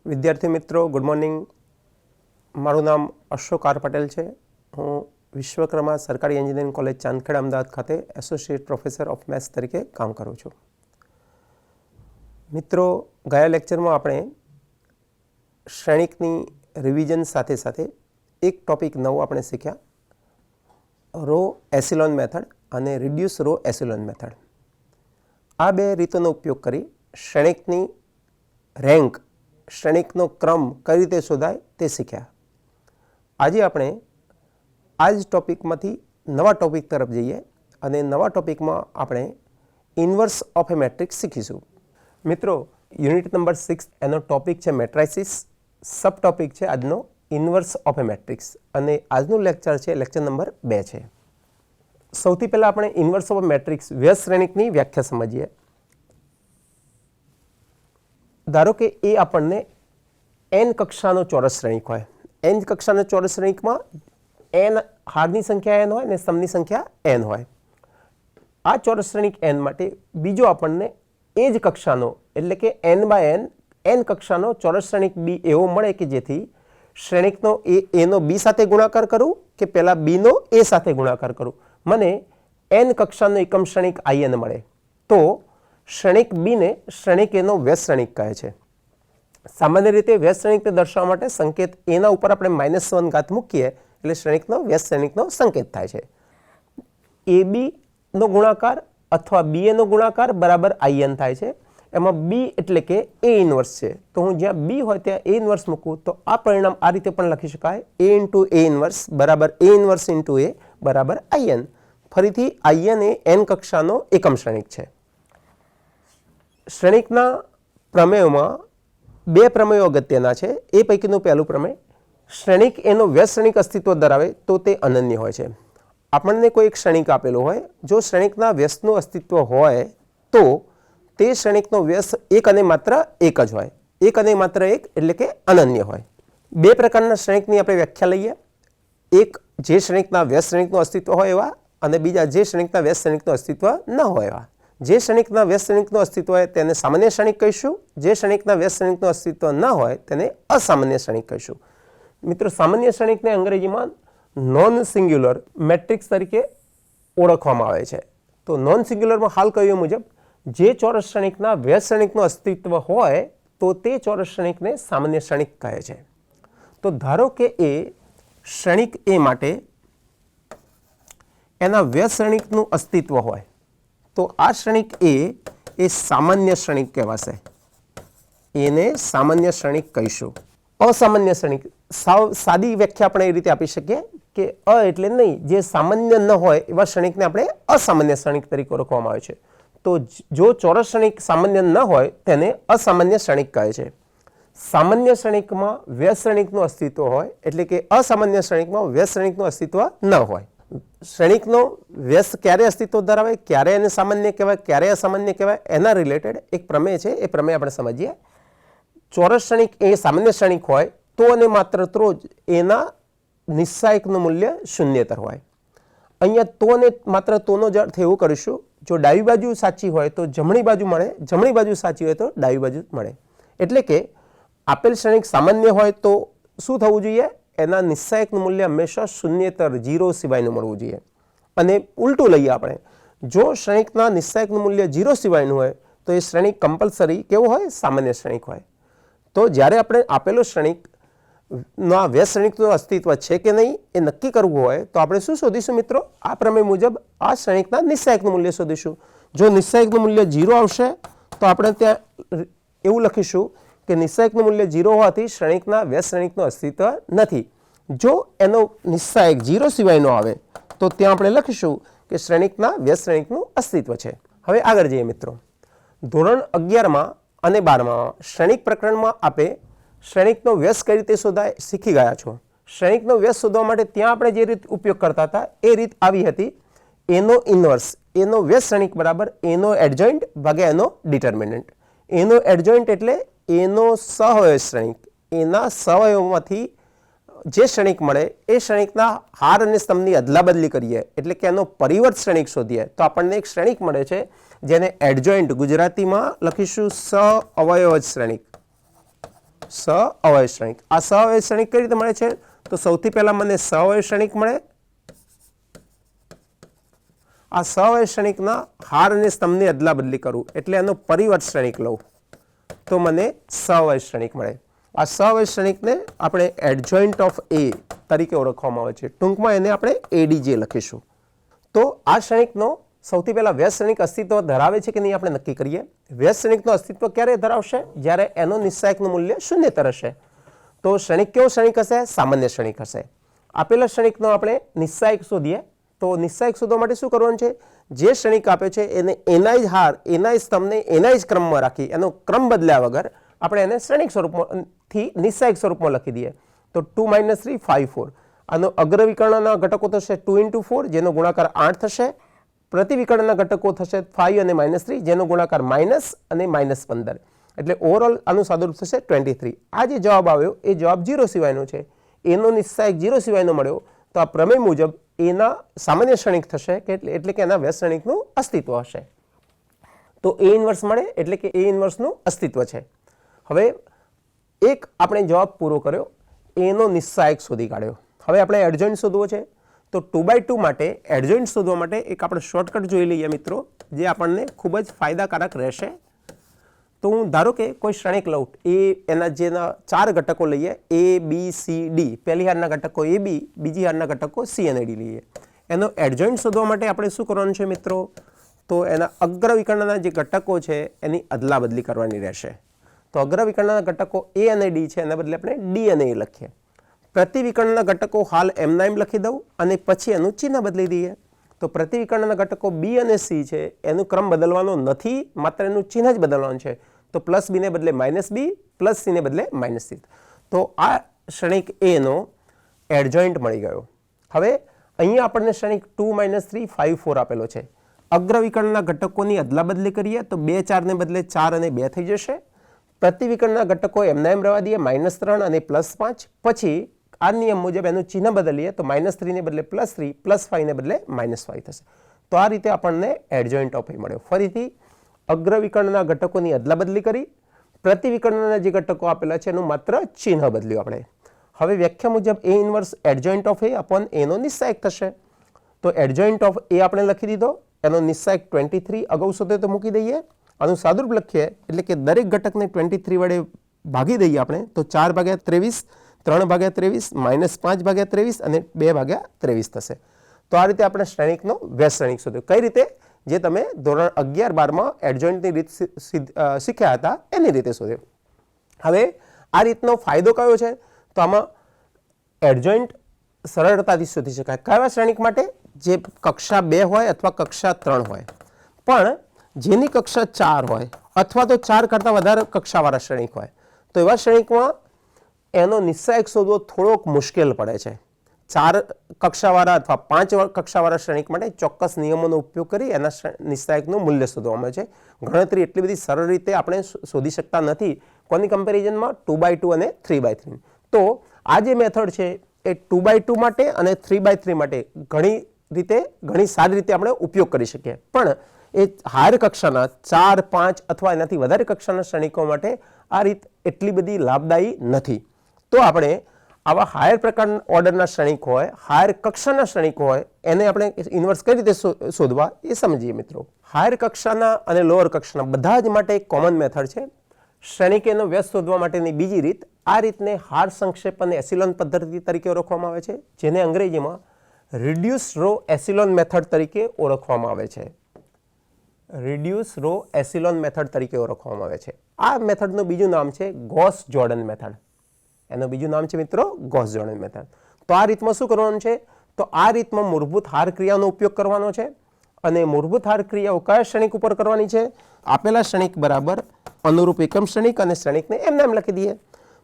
વિદ્યાર્થી મિત્રો good morning. મારું નામ અશોક આર પટેલ છે. હું વિશ્વકર્મા સરકારી એન્જિનિયરિંગ કોલેજ ચાંદખેડા અમદાવાદ ખાતે એસોસિએટ પ્રોફેસર ઓફ મેથ્સ તરીકે કામ કરું છું. મિત્રો, ગયા લેક્ચરમાં આપણે શ્રેણિકની રિવિઝન સાથે સાથે એક ટોપિક નવો આપણે શીખ્યા, રો એસિલોન મેથડ અને રિડ્યુસ રો એસિલોન મેથડ. આ બે રીતોનો ઉપયોગ કરી શ્રેણિકની રેન્ક, શ્રેણિકનો ક્રમ કઈ રીતે શોધાય તે શીખ્યા. આજે આપણે આ જ ટોપિકમાંથી નવા ટોપિક તરફ જઈએ અને નવા ટોપિકમાં આપણે ઇન્વર્સ ઓફ એ મેટ્રિક્સ શીખીશું. મિત્રો, યુનિટ નંબર 6 એનો ટોપિક છે મેટ્રાઇસિસ. સબ ટોપિક છે આજનો ઇન્વર્સ ઓફ એ મેટ્રિક્સ અને આજનું લેક્ચર છે લેક્ચર નંબર 2 છે. સૌથી પહેલાં આપણે ઇન્વર્સ ઓફ મેટ્રિક્સ વ્યસ્ત શ્રેણિકની વ્યાખ્યા સમજીએ. ધારો કે એ આપણને n કક્ષાનો ચોરસ શ્રેણિક હોય. n કક્ષાનો ચોરસ શ્રેણિકમાં n હારની સંખ્યા n હોય અને સમની સંખ્યા n હોય. આ ચોરસ શ્રેણિક n માટે બીજો આપણને એ જ કક્ષાનો એટલે કે n કક્ષાનો ચોરસ શ્રેણિક b એવો મળે કે જેથી શ્રેણિકનો a નો b સાથે ગુણાકાર કરું કે પહેલા b નો a સાથે ગુણાકાર કરું, મને n કક્ષાનો એકમ શ્રેણિક in મળે. તો શ્રેણિક b ને શ્રેણિક a નો વ્યસ્ત શ્રેણિક કહે છે. સામાન્ય રીતે વ્યસ્ત શ્રેણિકને દર્શાવવા માટે સંકેત a ના ઉપર આપણે -1 ઘાત મૂકીએ એટલે શ્રેણિકનો વ્યસ્ત શ્રેણિકનો સંકેત થાય છે. ab નો ગુણાકાર અથવા ba નો ગુણાકાર બરાબર in થાય છે. એમાં b એટલે કે a ઇન્વર્સ છે, તો હું જ્યાં b હોય ત્યાં a ઇન્વર્સ મૂકું તો આ પરિણામ આ રીતે પણ લખી શકાય, a ઇન્ટુ a ઇન્વર્સ બરાબર a ઇન્વર્સ ઇન્ટુ a બરાબર in. ફરીથી in એ n કક્ષાનો એકમ શ્રેણિક છે. શ્રેણિકના પ્રમેયોમાં બે પ્રમેયો અગત્યના છે. એ પૈકીનું પહેલું પ્રમેય, શ્રેણિક એનો વ્યસ્ત શ્રેણિક અસ્તિત્વ ધરાવે તો તે અનન્ય હોય છે. આપણને કોઈ એક શ્રેણિક આપેલું હોય, જો શ્રેણિકના વ્યસ્તનું અસ્તિત્વ હોય તો તે શ્રેણિકનો વ્યસ્ત એક અને માત્ર એક જ હોય. એક અને માત્ર એક એટલે કે અનન્ય હોય. બે પ્રકારના શ્રેણિકની આપણે વ્યાખ્યા લઈએ. એક જે શ્રેણિકના વ્યસ્ત શ્રેણિકનું અસ્તિત્વ હોય એવા, અને બીજા જે શ્રેણિકના વ્યસ્ત શ્રેણિકનું અસ્તિત્વ ન હોય એવા. જે શ્રેણિકના વ્યસ્ત શ્રેણિકનું અસ્તિત્વ હોય તેને સામાન્ય શ્રેણિક કહીશું. જે શ્રેણિકના વ્યસ્ત શ્રેણિકનું અસ્તિત્વ ન હોય તેને અસામાન્ય શ્રેણિક કહીશું. મિત્રો, સામાન્ય શ્રેણિકને અંગ્રેજીમાં નોન સિંગ્યુલર મેટ્રિક્સ તરીકે ઓળખવામાં આવે છે. તો નોન સિંગ્યુલરમાં હાલ કહ્યું મુજબ જે ચોરસ શ્રેણિકના વ્યસ્ત શ્રેણિકનું અસ્તિત્વ હોય તો તે ચોરસ શ્રેણિકને સામાન્ય શ્રેણિક કહે છે. તો ધારો કે એ શ્રેણિક એ માટે એના વ્યસ્ત શ્રેણિકનું અસ્તિત્વ હોય તો આ શ્રેણિક એ સામાન્ય શ્રેણિક કહેવાશે. એને સામાન્ય શ્રેણિક કહીશું. અસામાન્ય શ્રેણિક, સાદી વ્યાખ્યા આપણે એ રીતે આપી શકીએ કે એટલે નહીં, જે સામાન્ય ન હોય એવા શ્રેણિકને આપણે અસામાન્ય શ્રેણિક તરીકે ઓળખવામાં આવે છે. તો જો ચોરસ શ્રેણિક સામાન્ય ન હોય તેને અસામાન્ય શ્રેણિક કહે છે. સામાન્ય શ્રેણિકમાં વ્યસ્ત શ્રેણિકનું અસ્તિત્વ હોય એટલે કે અસામાન્ય શ્રેણિકમાં વ્યસ્ત શ્રેણિકનું અસ્તિત્વ ન હોય. શ્રેણિકનો વ્યસ્ત ક્યારે અસ્તિત્વ ધરાવે, ક્યારે એને સામાન્ય કહેવાય, ક્યારે અસામાન્ય કહેવાય, એના રિલેટેડ એક પ્રમેય છે. એ પ્રમેય આપણે સમજીએ. ચોરસ શ્રેણિક એ સામાન્ય શ્રેણિક હોય તો અને માત્ર તો જ એના નિસ્સાયકનું મૂલ્ય શૂન્યેતર હોય. અહીંયા તો અને માત્ર તોનો જ અર્થ એવું કરીશું, જો ડાબી બાજુ સાચી હોય તો જમણી બાજુ મળે, જમણી બાજુ સાચી હોય તો ડાબી બાજુ મળે. એટલે કે આપેલ શ્રેણિક સામાન્ય હોય તો શું થવું જોઈએ, એના નિસ્સાયકનું મૂલ્ય હંમેશા શૂન્યેતર 0 સિવાયનું મળવું જોઈએ. અને ઉલટું લઈએ આપણે, જો શ્રેણિકના નિસ્સાયકનું મૂલ્ય 0 સિવાયનું હોય તો એ શ્રેણિક કમ્પલસરી કેવું હોય, સામાન્ય શ્રેણિક હોય. તો જ્યારે આપણે આપેલો શ્રેણિકના વ્યસ્ત શ્રેણિકનું અસ્તિત્વ છે કે નહીં એ નક્કી કરવું હોય તો આપણે શું શોધીશું મિત્રો, આ પ્રમેય મુજબ આ શ્રેણિકના નિસ્સાયકનું મૂલ્ય શોધીશું. જો નિસ્સાયકનું મૂલ્ય 0 આવશે તો આપણે ત્યાં એવું લખીશું કે નિસ્સાયકનું મૂલ્ય 0 હોવાથી શ્રેણિકના વ્યસ્ત શ્રેણિકનું અસ્તિત્વ નથી. જો એનો નિસ્સાયક 0 સિવાયનો આવે તો ત્યાં આપણે લખીશું કે શ્રેણિકના વ્યસ્ત શ્રેણિકનું અસ્તિત્વ છે. હવે આગળ જઈએ મિત્રો. ધોરણ 11માં અને 12માં શ્રેણિક પ્રકરણમાં આપે શ્રેણિકનો વ્યસ્ત કઈ રીતે શોધાય શીખી ગયા છો. શ્રેણિકનો વ્યસ્ત શોધવા માટે ત્યાં આપણે જે રીત ઉપયોગ કરતા હતા એ રીત આવી હતી, એનો ઇન્વર્સ, એનો વ્યસ્ત શ્રેણિક બરાબર એનો એડજોઇન્ટ ભાગ્યા એનો ડિટર્મિનન્ટ. એનો એડજોઇન્ટ એટલે એનો સહવયવ શ્રેણિક, એના સહવયવમાંથી જે શ્રેણિક મળે એ શ્રેણિકના હાર અને સ્તંભની અદલાબદલી કરીએ એટલે કે એનો પરિવર્ત શ્રેણિક શોધીએ તો આપણને એક શ્રેણિક મળે છે જેને એડજોઇન્ટ ગુજરાતીમાં લખીશું સહ અવયવ શ્રેણિક. સઅવયવ શ્રેણિક. આ સઅવયવ શ્રેણિક કઈ રીતે મળે છે? તો સૌથી પહેલા મને સઅવયવ શ્રેણિક મળે. આ સઅવયવ શ્રેણિકના હાર અને સ્તંભની અદલા બદલી કરું એટલે એનો પરિવર્ત શ્રેણિક લઉં તો મને સઅવયવ શ્રેણિક મળે. આ સઅવયવ શ્રેણિકને આપણે એડજોઇન્ટ ઓફ એ તરીકે ઓળખવામાં આવે છે. ટૂંકમાં એને આપણે એડીજે લખીશું. તો આ શ્રેણિકનો સૌથી પહેલા વ્યસ્ત શ્રેણિક અસ્તિત્વ ધરાવે છે કે નહીં આપણે નક્કી કરીએ. વ્યસ્ત શ્રેણિકનું અસ્તિત્વ ક્યારે ધરાવશે? જ્યારે એનો નિસ્સાયકનું મૂલ્ય શૂન્યતર હશે. તો શ્રેણિક કેવો શ્રેણિક હશે? સામાન્ય શ્રેણિક હશે. આપેલા શ્રેણિકનો આપણે નિસ્સાયક શોધીએ. તો નિસ્સાયક શોધવા માટે શું કરવાનું છે? જે શ્રેણિક આપે છે એને એના જ હાર, એના જ સ્તંભને એના જ ક્રમમાં રાખી એનો ક્રમ બદલ્યા વગર આપણે એને શ્રેણિક સ્વરૂપથી નિસ્સાયક સ્વરૂપમાં લખી દઈએ. તો 2 - 3 5 4. આનો અગ્રવિકર્ણના ઘટકો થશે 2 × 4 જેનો ગુણાકાર 8 થશે. પ્રતિવિકર્ણના ઘટકો થશે 5 અને -3 જેનો ગુણાકાર માઇનસ અને -15. એટલે ઓવરઓલ આનું સાદુરૂપ થશે 23. આ જે જવાબ આવ્યો એ જવાબ 0 સિવાયનો છે. એનો નિસ્સાયક 0 સિવાયનો મળ્યો તો આ પ્રમેય મુજબ એના સામાન્ય શ્રેણિક થશે કે એટલે કે એના વ્યસ્ત શ્રેણિકનું અસ્તિત્વ હશે. તો એ ઇન્વર્સ મળે એટલે કે એ ઇન્વર્સનું અસ્તિત્વ છે. હવે એક આપણે જવાબ પૂરો કર્યો, એનો નિસ્સાયક શોધી કાઢ્યો. હવે આપણે એડજોઇન્ટ શોધવો છે. તો 2/2 માટે એડજોઇન્ટ શોધવા માટે એક આપણે શોર્ટકટ જોઈ લઈએ મિત્રો, જે આપણને ખૂબ જ ફાયદાકારક રહેશે. તો હું ધારો કે કોઈ શ્રેણિક લઉં, એના જેના 4 ઘટકો લઈએ, A B C D. પહેલી હારના ઘટકો AB, બીજી હારના ઘટકો C અને D લઈએ. એનો એડજોઇન્ટ શોધવા માટે આપણે શું કરવાનું છે મિત્રો? તો એના અગ્રવિકર્ણના જે ઘટકો છે એની અદલા બદલી કરવાની રહેશે. તો અગ્રવિકર્ણના ઘટકો A અને D છે એના બદલે આપણે D અને A લખીએ. પ્રતિવિકર્ણના ઘટકો હાલ એમના એમ લખી દઉં અને પછી એનું ચિહ્ન બદલી દઈએ. તો પ્રતિવિકર્ણના ઘટકો B અને C છે એનું ક્રમ બદલવાનો નથી, માત્ર એનું ચિહ્ન જ બદલવાનું છે. તો +B ને બદલે -B, +C ને બદલે -C. તો આ શ્રેણિક A નો એડજોઇન્ટ મળી ગયો. હવે અહીંયા આપણને શ્રેણિક 2 - 3 5 4 આપેલો છે. અગ્રવિકર્ણના ઘટકોની અદલા બદલી કરીએ તો 2 4 ને બદલે 4 અને 2 થઈ જશે. પ્રતિવિકર્ણના ઘટકો એમના એમ રહેવા દઈએ, -3 અને +5. પછી આ નિયમ મુજબ એનું ચિહ્ન બદલીએ તો -3 ને બદલે +3, +5 ને બદલે -5 થશે. તો આ રીતે આપણને એડજોઇન્ટ ઓફ એ મળ્યો. ફરીથી અગ્રવિકર્ણના ઘટકોની અદલા બદલી કરી, પ્રતિવિકર્ણના જે ઘટકો આપેલા છે એનું માત્ર ચિહ્ન બદલ્યું આપણે. હવે વ્યાખ્યા મુજબ A inverse adjoint of A upon એનો નિસ્સાયક થશે. તો એડજોઇન્ટ ઓફ એ આપણે લખી દીધો, એનો નિસ્સાયક 23 અગાઉ શોધે તો મૂકી દઈએ. આનું સાદુરૂપ લખીએ એટલે કે દરેક ઘટકને 23 વડે ભાગી દઈએ આપણે તો 4/23, 3/23, -5/23 અને 2/23 થશે. તો આ રીતે આપણે શ્રેણિકનો વ્યસ્ત શ્રેણિક શોધ્યો. કઈ રીતે? જે તમે ધોરણ 11-12માં એડજોઇન્ટની રીત શીખ્યા હતા એની રીતે શોધ્યો. હવે આ રીતનો ફાયદો કયો છે? તો આમાં એડજોઇન્ટ સરળતાથી શોધી શકાય. કયા શ્રેણિક માટે? જે કક્ષા 2 હોય અથવા કક્ષા 3 હોય, પણ જેની કક્ષા 4 હોય અથવા તો 4 કરતાં વધારે કક્ષાવાળા શ્રેણિક હોય, તો એવા શ્રેણિકમાં એનો નિસ્સાયક શોધવો થોડોક મુશ્કેલ પડે છે. 4 કક્ષાવાળા અથવા 5 કક્ષાવાળા શ્રેણિક માટે ચોક્કસ નિયમોનો ઉપયોગ કરી એના નિસ્સાયકનું મૂલ્ય શોધવામાં આવે છે. ગણતરી એટલી બધી સરળ રીતે આપણે શોધી શકતા નથી કોની કમ્પેરિઝનમાં 2/2 અને 3/3. તો આ જે મેથડ છે એ 2/2 માટે અને 3/3 માટે ઘણી સારી રીતે આપણે ઉપયોગ કરી શકીએ. પણ એ હાયર કક્ષાના 4, 5 અથવા એનાથી વધારે કક્ષાના શ્રેણિકો માટે આ રીત એટલી બધી લાભદાયી નથી. તો આપણે આવા હાયર પ્રકારના ઓર્ડરના શ્રેણિક હોય, હાયર કક્ષાના શ્રેણિક હોય, એને આપણે ઇન્વર્સ કઈ રીતે શોધવા એ સમજીએ મિત્રો. હાયર કક્ષાના અને લોઅર કક્ષાના બધા જ માટે એક કોમન મેથડ છે. શ્રેણિકેનો વ્યસ્ત શોધવા માટેની બીજી રીત, આ રીતને હાર સંક્ષેપ અને એસિલોન પદ્ધતિ તરીકે ઓળખવામાં આવે છે, જેને અંગ્રેજીમાં રિડ્યુસ રો એસિલોન મેથડ તરીકે ઓળખવામાં આવે છે. રિડ્યુસ રો એસિલોન મેથડ તરીકે ઓળખવામાં આવે છે. આ મેથડનું બીજું નામ છે ગોસ-જોર્ડન મેથડ. એનું બીજું નામ છે મિત્રો ગોસ-જોર્ડન મેથડ. તો આ રીતમાં શું કરવાનું છે? તો આ રીતમાં મૂળભૂત હાર ક્રિયાનો ઉપયોગ કરવાનો છે. અને મૂળભૂત હાર ક્રિયાઓ કયા શ્રેણિક ઉપર કરવાની છે? આપેલા શ્રેણિક બરાબર અનુરૂપ એકમ શ્રેણિક અને શ્રેણિકને એમને એમ લખી દઈએ.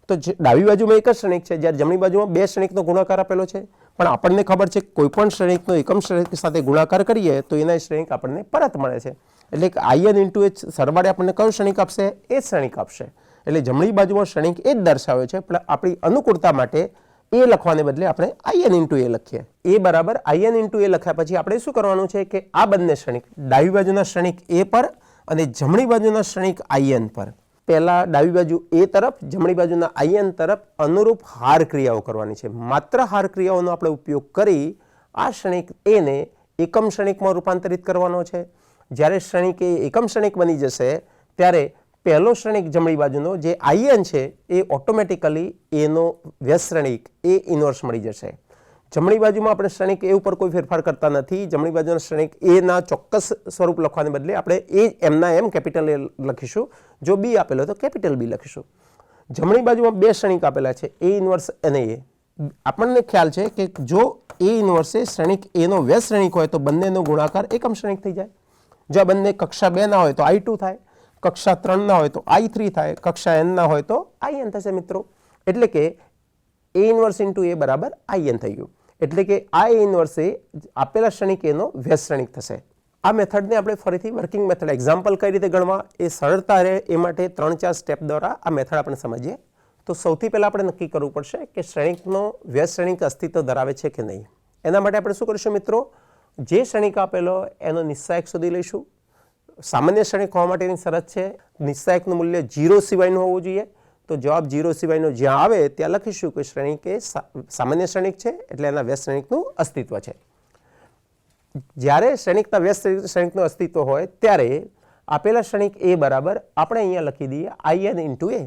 તો ડાબી બાજુમાં એક જ શ્રેણિક છે, જ્યારે જમણી બાજુમાં 2 શ્રેણિકનો ગુણાકાર આપેલો છે. પણ આપણને ખબર છે કોઈ પણ શ્રેણિકનો એકમ શ્રેણિક સાથે ગુણાકાર કરીએ તો એના શ્રેણિક આપણને પરત મળે છે. એટલે કે in × h સરવાળે આપણને કયું શ્રેણિક આપશે? એ જ શ્રેણિક આપશે. એટલે જમણી બાજુમાં શ્રેણિક એ જ દર્શાવે છે, પણ આપણી અનુકૂળતા માટે એ લખવાને બદલે આપણે in × a લખીએ. એ બરાબર in × a લખ્યા પછી આપણે શું કરવાનું છે કે આ બંને શ્રેણિક ડાબી બાજુના શ્રેણિક a પર અને જમણી બાજુના શ્રેણિક in પર પહેલા ડાબી બાજુ એ તરફ, જમણી બાજુના આયન તરફ અનુરૂપ હાર ક્રિયાઓ કરવાની છે. માત્ર હાર ક્રિયાઓનો આપણે ઉપયોગ કરી આ ક્ષણિક એને એકમ ક્ષણિકમાં રૂપાંતરિત કરવાનો છે. જ્યારે ક્ષણિક એ એકમ ક્ષણિક બની જશે ત્યારે પહેલો ક્ષણિક જમણી બાજુનો જે આયન છે એ ઓટોમેટિકલી એનો વ્યસ્ત ક્ષણિક એ ઇન્વર્સ મળી જશે. જમણી બાજુમાં આપણે ક્ષણિક એ ઉપર કોઈ ફેરફાર કરતા નથી. જમણી બાજુના ક્ષણિક એના ચોક્કસ સ્વરૂપ લખવાને બદલે આપણે એ એમના એમ કેપિટલ એ લખીશું. જો બી આપેલો તો કેપિટલ બી લખીશું. જમણી બાજુમાં બે ક્ષણિક આપેલા છે, એ ઇન્વર્સ અને એ. આપણને ખ્યાલ છે કે જો એ ઇન્વર્સે ક્ષણિક એનો વ્યસ્ત ક્ષણિક હોય તો બંનેનો ગુણાકાર એકમ ક્ષણિક થઈ જાય. જો આ બંને કક્ષા 2 ના હોય તો I2 થાય, કક્ષા 3 ના હોય તો I3 થાય, કક્ષા n ના હોય તો IN થશે મિત્રો. એટલે કે A ઇન્વર્સ ઇન્ટુ એ બરાબર IN થઈ ગયું. એટલે કે આ A ઇન્વર્સ એ આપેલા ક્ષણિક એનો વ્યસ્ત ક્ષણિક થશે. આ મેથડને આપણે ફરીથી વર્કિંગ મેથડ એક્ઝામ્પલ કઈ રીતે ગણવા એ સરળતા રહે એ માટે 3-4 સ્ટેપ દ્વારા આ મેથડ આપણે સમજીએ. તો સૌથી પહેલાં આપણે નક્કી કરવું પડશે કે ક્ષણિકનો વ્યસ્ત ક્ષણિક અસ્તિત્વ ધરાવે છે કે નહીં. એના માટે આપણે શું કરીશું મિત્રો, જે ક્ષણિક આપેલો એનો નિસ્સાયક શોધી લઈશું. સામાન્ય ક્ષણિક હોવા માટેની શરત છે નિસ્સાયકનું મૂલ્ય 0 સિવાયનું હોવું જોઈએ. તો જવાબ 0 સિવાયનો જ્યાં આવે ત્યાં લખીશું કે ક્ષણિક એ સામાન્ય ક્ષણિક છે એટલે એના વ્યસ્ત ક્ષણિકનું અસ્તિત્વ છે. જ્યારે ક્ષણિકના વ્યસ્ત ક્ષણિકનું અસ્તિત્વ હોય ત્યારે આપેલા ક્ષણિક એ બરાબર આપણે અહીંયા લખી દઈએ IN into A.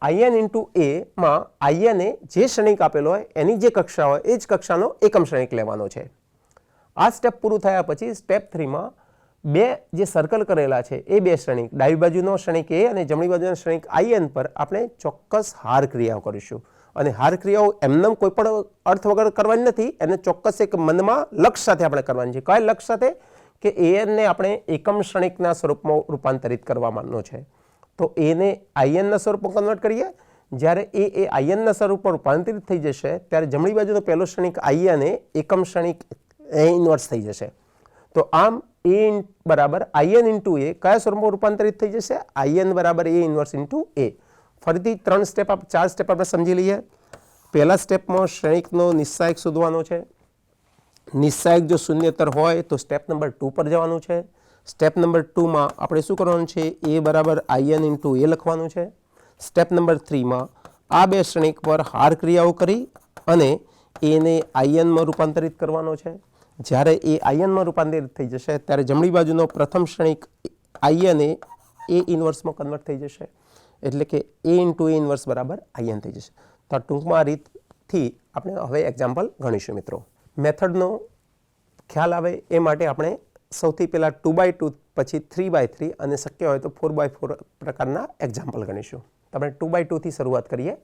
IN into A માં IN એ જે ક્ષણિક આપેલો હોય એની જે કક્ષા હોય એ જ કક્ષાનો એકમ ક્ષણિક લેવાનો છે. આ સ્ટેપ પૂરું થયા પછી સ્ટેપ 3માં બે જે સર્કલ કરેલા છે એ બે ક્ષણિક, ડાબી બાજુનો ક્ષણિક એ અને જમણી બાજુનો ક્ષણિક IN પર આપણે ચોક્કસ હાર ક્રિયાઓ કરીશું. અને હાર ક્રિયાઓ એમનેમ કોઈ પણ અર્થ વગર કરવાની નથી, એને ચોક્કસ એક મનમાં લક્ષ્ય સાથે આપણે કરવાની છે. કયા લક્ષ્ય સાથે? કે AN ને આપણે એકમ ક્ષણિકના સ્વરૂપમાં રૂપાંતરિત કરવાનો છે. તો એને IN ના સ્વરૂપમાં કન્વર્ટ કરીએ. જ્યારે એ IN ના સ્વરૂપમાં રૂપાંતરિત થઈ જશે ત્યારે જમણી બાજુનો પહેલો ક્ષણિક IN એ એકમ ક્ષણિક એ ઇન્વર્સ થઈ જશે. તો આમ એ બરાબર IN ઇન્ટુ એ કયા સ્વરૂપમાં રૂપાંતરિત થઈ જશે? IN બરાબર એ ઇન્વર્સ ઇન્ટુ એ. ફરીથી 4 સ્ટેપ આપણે સમજી લઈએ. પહેલા સ્ટેપમાં ક્ષણિકનો નિસ્સાયક શોધવાનો છે. નિસ્સાયક જો શૂન્યતર હોય તો સ્ટેપ નંબર 2 પર જવાનું છે. સ્ટેપ નંબર 2માં આપણે શું કરવાનું છે? એ બરાબર IN ઇન્ટુ એ લખવાનું છે. સ્ટેપ નંબર 3માં આ બે ક્ષણિક પર હાર ક્રિયાઓ કરી અને એને INમાં રૂપાંતરિત કરવાનો છે. જ્યારે એ INમાં રૂપાંતરિત થઈ જશે ત્યારે જમણી બાજુનો પ્રથમ ક્ષણિક IN એ ઇન્વર્સમાં કન્વર્ટ થઈ જશે. એટલે કે એ ઇન્ટુ એ ઇન્વર્સ બરાબર IN થઈ જશે. તો ટૂંકમાં આ રીતથી આપણે હવે એક્ઝામ્પલ ગણીશું મિત્રો. મેથડનો ખ્યાલ આવે એ માટે આપણે સૌથી પહેલાં 2x2 પછી 3x3 અને શક્ય હોય તો 4x4 પ્રકારના એક્ઝામ્પલ ગણીશું. આપણે 2x2 થી શરૂઆત કરીએ.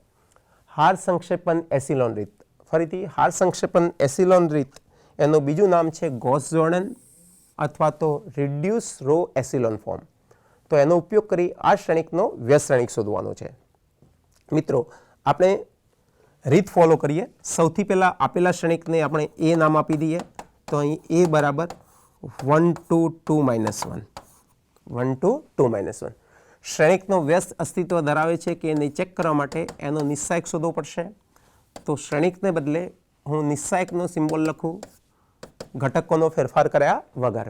હાર સંક્ષેપન એસિલોન રીત. ફરીથી હાર સંક્ષેપન એસિલોન રીત એનું બીજું નામ છે ગોસ-જોર્ડન અથવા તો રિડ્યુસ રો એસિલોન ફોર્મ. તો એનો ઉપયોગ કરી આ ક્ષણિકનો વ્યસ્ત ક્ષણિક શોધવાનો છે. મિત્રો આપણે રીત ફોલો કરીએ. સૌથી પહેલાં આપેલા ક્ષણિકને આપણે એ નામ આપી દઈએ. તો અહીં એ બરાબર 1 to 2 minus 1. 1 to 2 minus 1. ક્ષણિકનો વ્યસ્ત અસ્તિત્વ ધરાવે છે કે એને ચેક કરવા માટે એનો નિસ્સાયક શોધવો પડશે. તો ક્ષણિકને બદલે હું નિસ્સાયકનો સિમ્બોલ લખું ઘટકોનો ફેરફાર કર્યા વગર.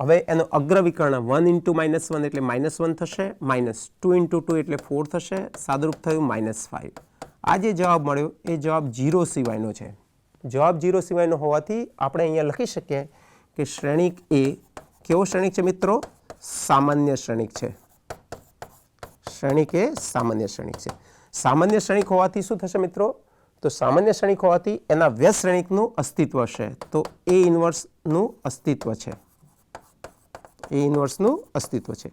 હવે એનો અગ્રવિકર્ણ 1 into -1 એટલે -1 થશે, -2 into 2 એટલે 4 થશે, સાદુરૂપ થયું -5. આ જે જવાબ મળ્યો એ જવાબ 0 સિવાયનો છે. જવાબ 0 સિવાયનો હોવાથી આપણે અહીંયા લખી શકીએ કે શ્રેણિક એ કેવો શ્રેણિક છે મિત્રો? સામાન્ય શ્રેણિક છે. શ્રેણિક એ સામાન્ય શ્રેણિક છે. સામાન્ય શ્રેણિક હોવાથી શું થશે મિત્રો? તો સામાન્ય શ્રેણિક હોવાથી એના વ્યસ્ત શ્રેણિકનું અસ્તિત્વ હશે. તો એ ઇન્વર્સનું અસ્તિત્વ છે. એ ઇન્વર્સનું અસ્તિત્વ છે.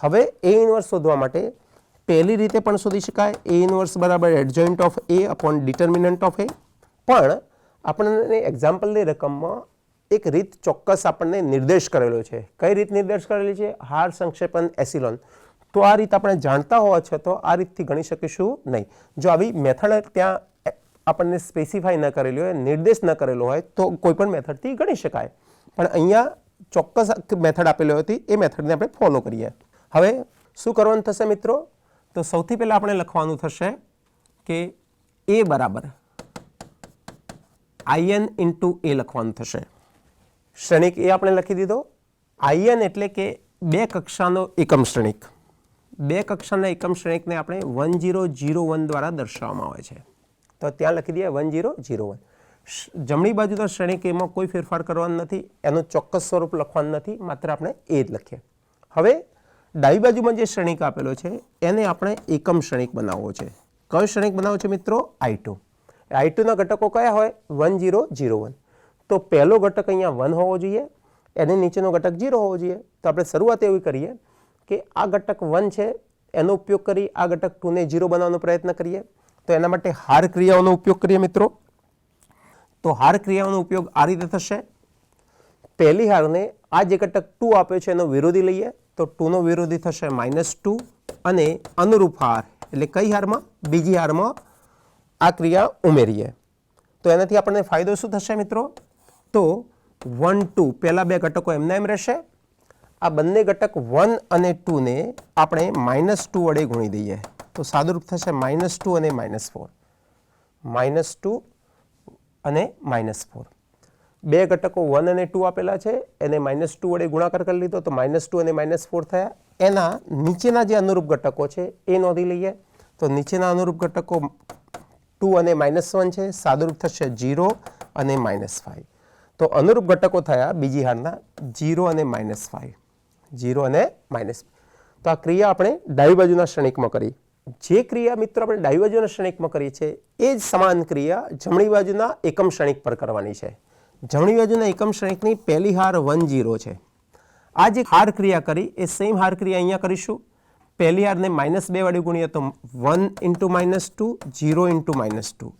હવે એ ઇન્વર્સ શોધવા માટે પહેલી રીતે પણ શોધી શકાય. એ ઇન્વર્સ બરાબર adjoint of A upon determinant of A. પણ આપણને એક્ઝામ્પલની રકમમાં એક રીત ચોક્કસ આપણને નિર્દેશ કરેલો છે. કઈ રીત નિર્દેશ કરેલી છે? હાર સંક્ષેપન એસિલોન. તો આ રીત આપણે જાણતા હોવા છતાં આ રીતથી ગણી શકીશું નહીં. જો આવી મેથડ ત્યાં આપણને સ્પેસિફાઈ ન કરેલી હોય, નિર્દેશ ન કરેલો હોય તો કોઈ પણ મેથડથી ગણી શકાય. પણ અહીંયા ચોક્કસ મેથડ આપેલી હતી એ મેથડને આપણે ફોલો કરીએ. હવે શું કરવાનું થશે મિત્રો? તો સૌથી પહેલાં આપણે લખવાનું થશે કે એ બરાબર IN ઇન્ટુ એ લખવાનું થશે. ક્ષણિક એ આપણે લખી દીધો. IN એટલે કે બે કક્ષાનો એકમ શ્રેણિક. બે કક્ષાના એકમ શ્રેણિકને આપણે 1001 દ્વારા દર્શાવવામાં આવે છે. તો ત્યાં લખી દઈએ 1001. જમણી બાજુના શ્રેણિક એમાં કોઈ ફેરફાર કરવાનો નથી, એનું ચોક્કસ સ્વરૂપ લખવાનું નથી, માત્ર આપણે એ જ લખીએ. હવે ડાબી બાજુમાં જે શ્રેણિક આપેલો છે એને આપણે એકમ શ્રેણિક બનાવવો છે. કયો શ્રેણિક બનાવવો છે મિત્રો? I2. I2ના ઘટકો કયા હોય? 1001. તો પહેલો ઘટક અહીંયા 1 હોવો જોઈએ, એની નીચેનો ઘટક 0 હોવો જોઈએ. તો આપણે શરૂઆત એવી કરીએ કે આ ઘટક 1 છે એનો ઉપયોગ કરી આ ઘટક 2 ને 0 બનાવવાનો પ્રયત્ન કરીએ. તો એના માટે હાર ક્રિયાઓનો ઉપયોગ કરીએ મિત્રો. તો હાર ક્રિયાઓનો ઉપયોગ આ રીતે થશે. પહેલી હારને આ જે ઘટક 2 આપ્યો છે એનો વિરોધી લઈએ તો 2 નો વિરોધી થશે -2 અને અનુરૂપ હાર એટલે કઈ હારમાં? બીજી હારમાં આ ક્રિયા ઉમેરીએ તો એનાથી આપણને ફાયદો શું થશે મિત્રો? તો 1 2 પહેલા બે ઘટકો એમના એમ રહેશે. આ બંને ઘટક 1 અને 2 ને આપણે -2 વડે ગુણી દઈએ તો સાદુરૂપ થશે -2 અને -4. -2 અને -4. બે ઘટકો 1 અને 2 આપેલા છે એને -2 વડે ગુણાકાર કરી લીધો તો -2 અને -4 થયા. એના નીચેના જે અનુરૂપ ઘટકો છે એ નોંધી લઈએ તો નીચેના અનુરૂપ ઘટકો 2 અને -1 છે, સાદુરૂપ થશે 0 અને -5. તો અનુરૂપ ઘટકો થયા બીજી હારના 0 અને -5. 0 અને -5. તો આ ક્રિયા આપણે ડાબી બાજુના શ્રેણિકમાં કરી. જે ક્રિયા મિત્રો આપણે ડાબી બાજુના શ્રેણિકમાં કરી છે એ જ સમાન ક્રિયા જમણી બાજુના એકમ શ્રેણિક પર કરવાની છે. જમણી બાજુના એકમ શ્રેણિકની પહેલી હાર 1 0 છે. આ જે હાર ક્રિયા કરી એ સેમ હાર ક્રિયા અહીંયા કરીશું. પહેલી હારને -2 વડે ગુણીએ તો 1 × -2 0 × -2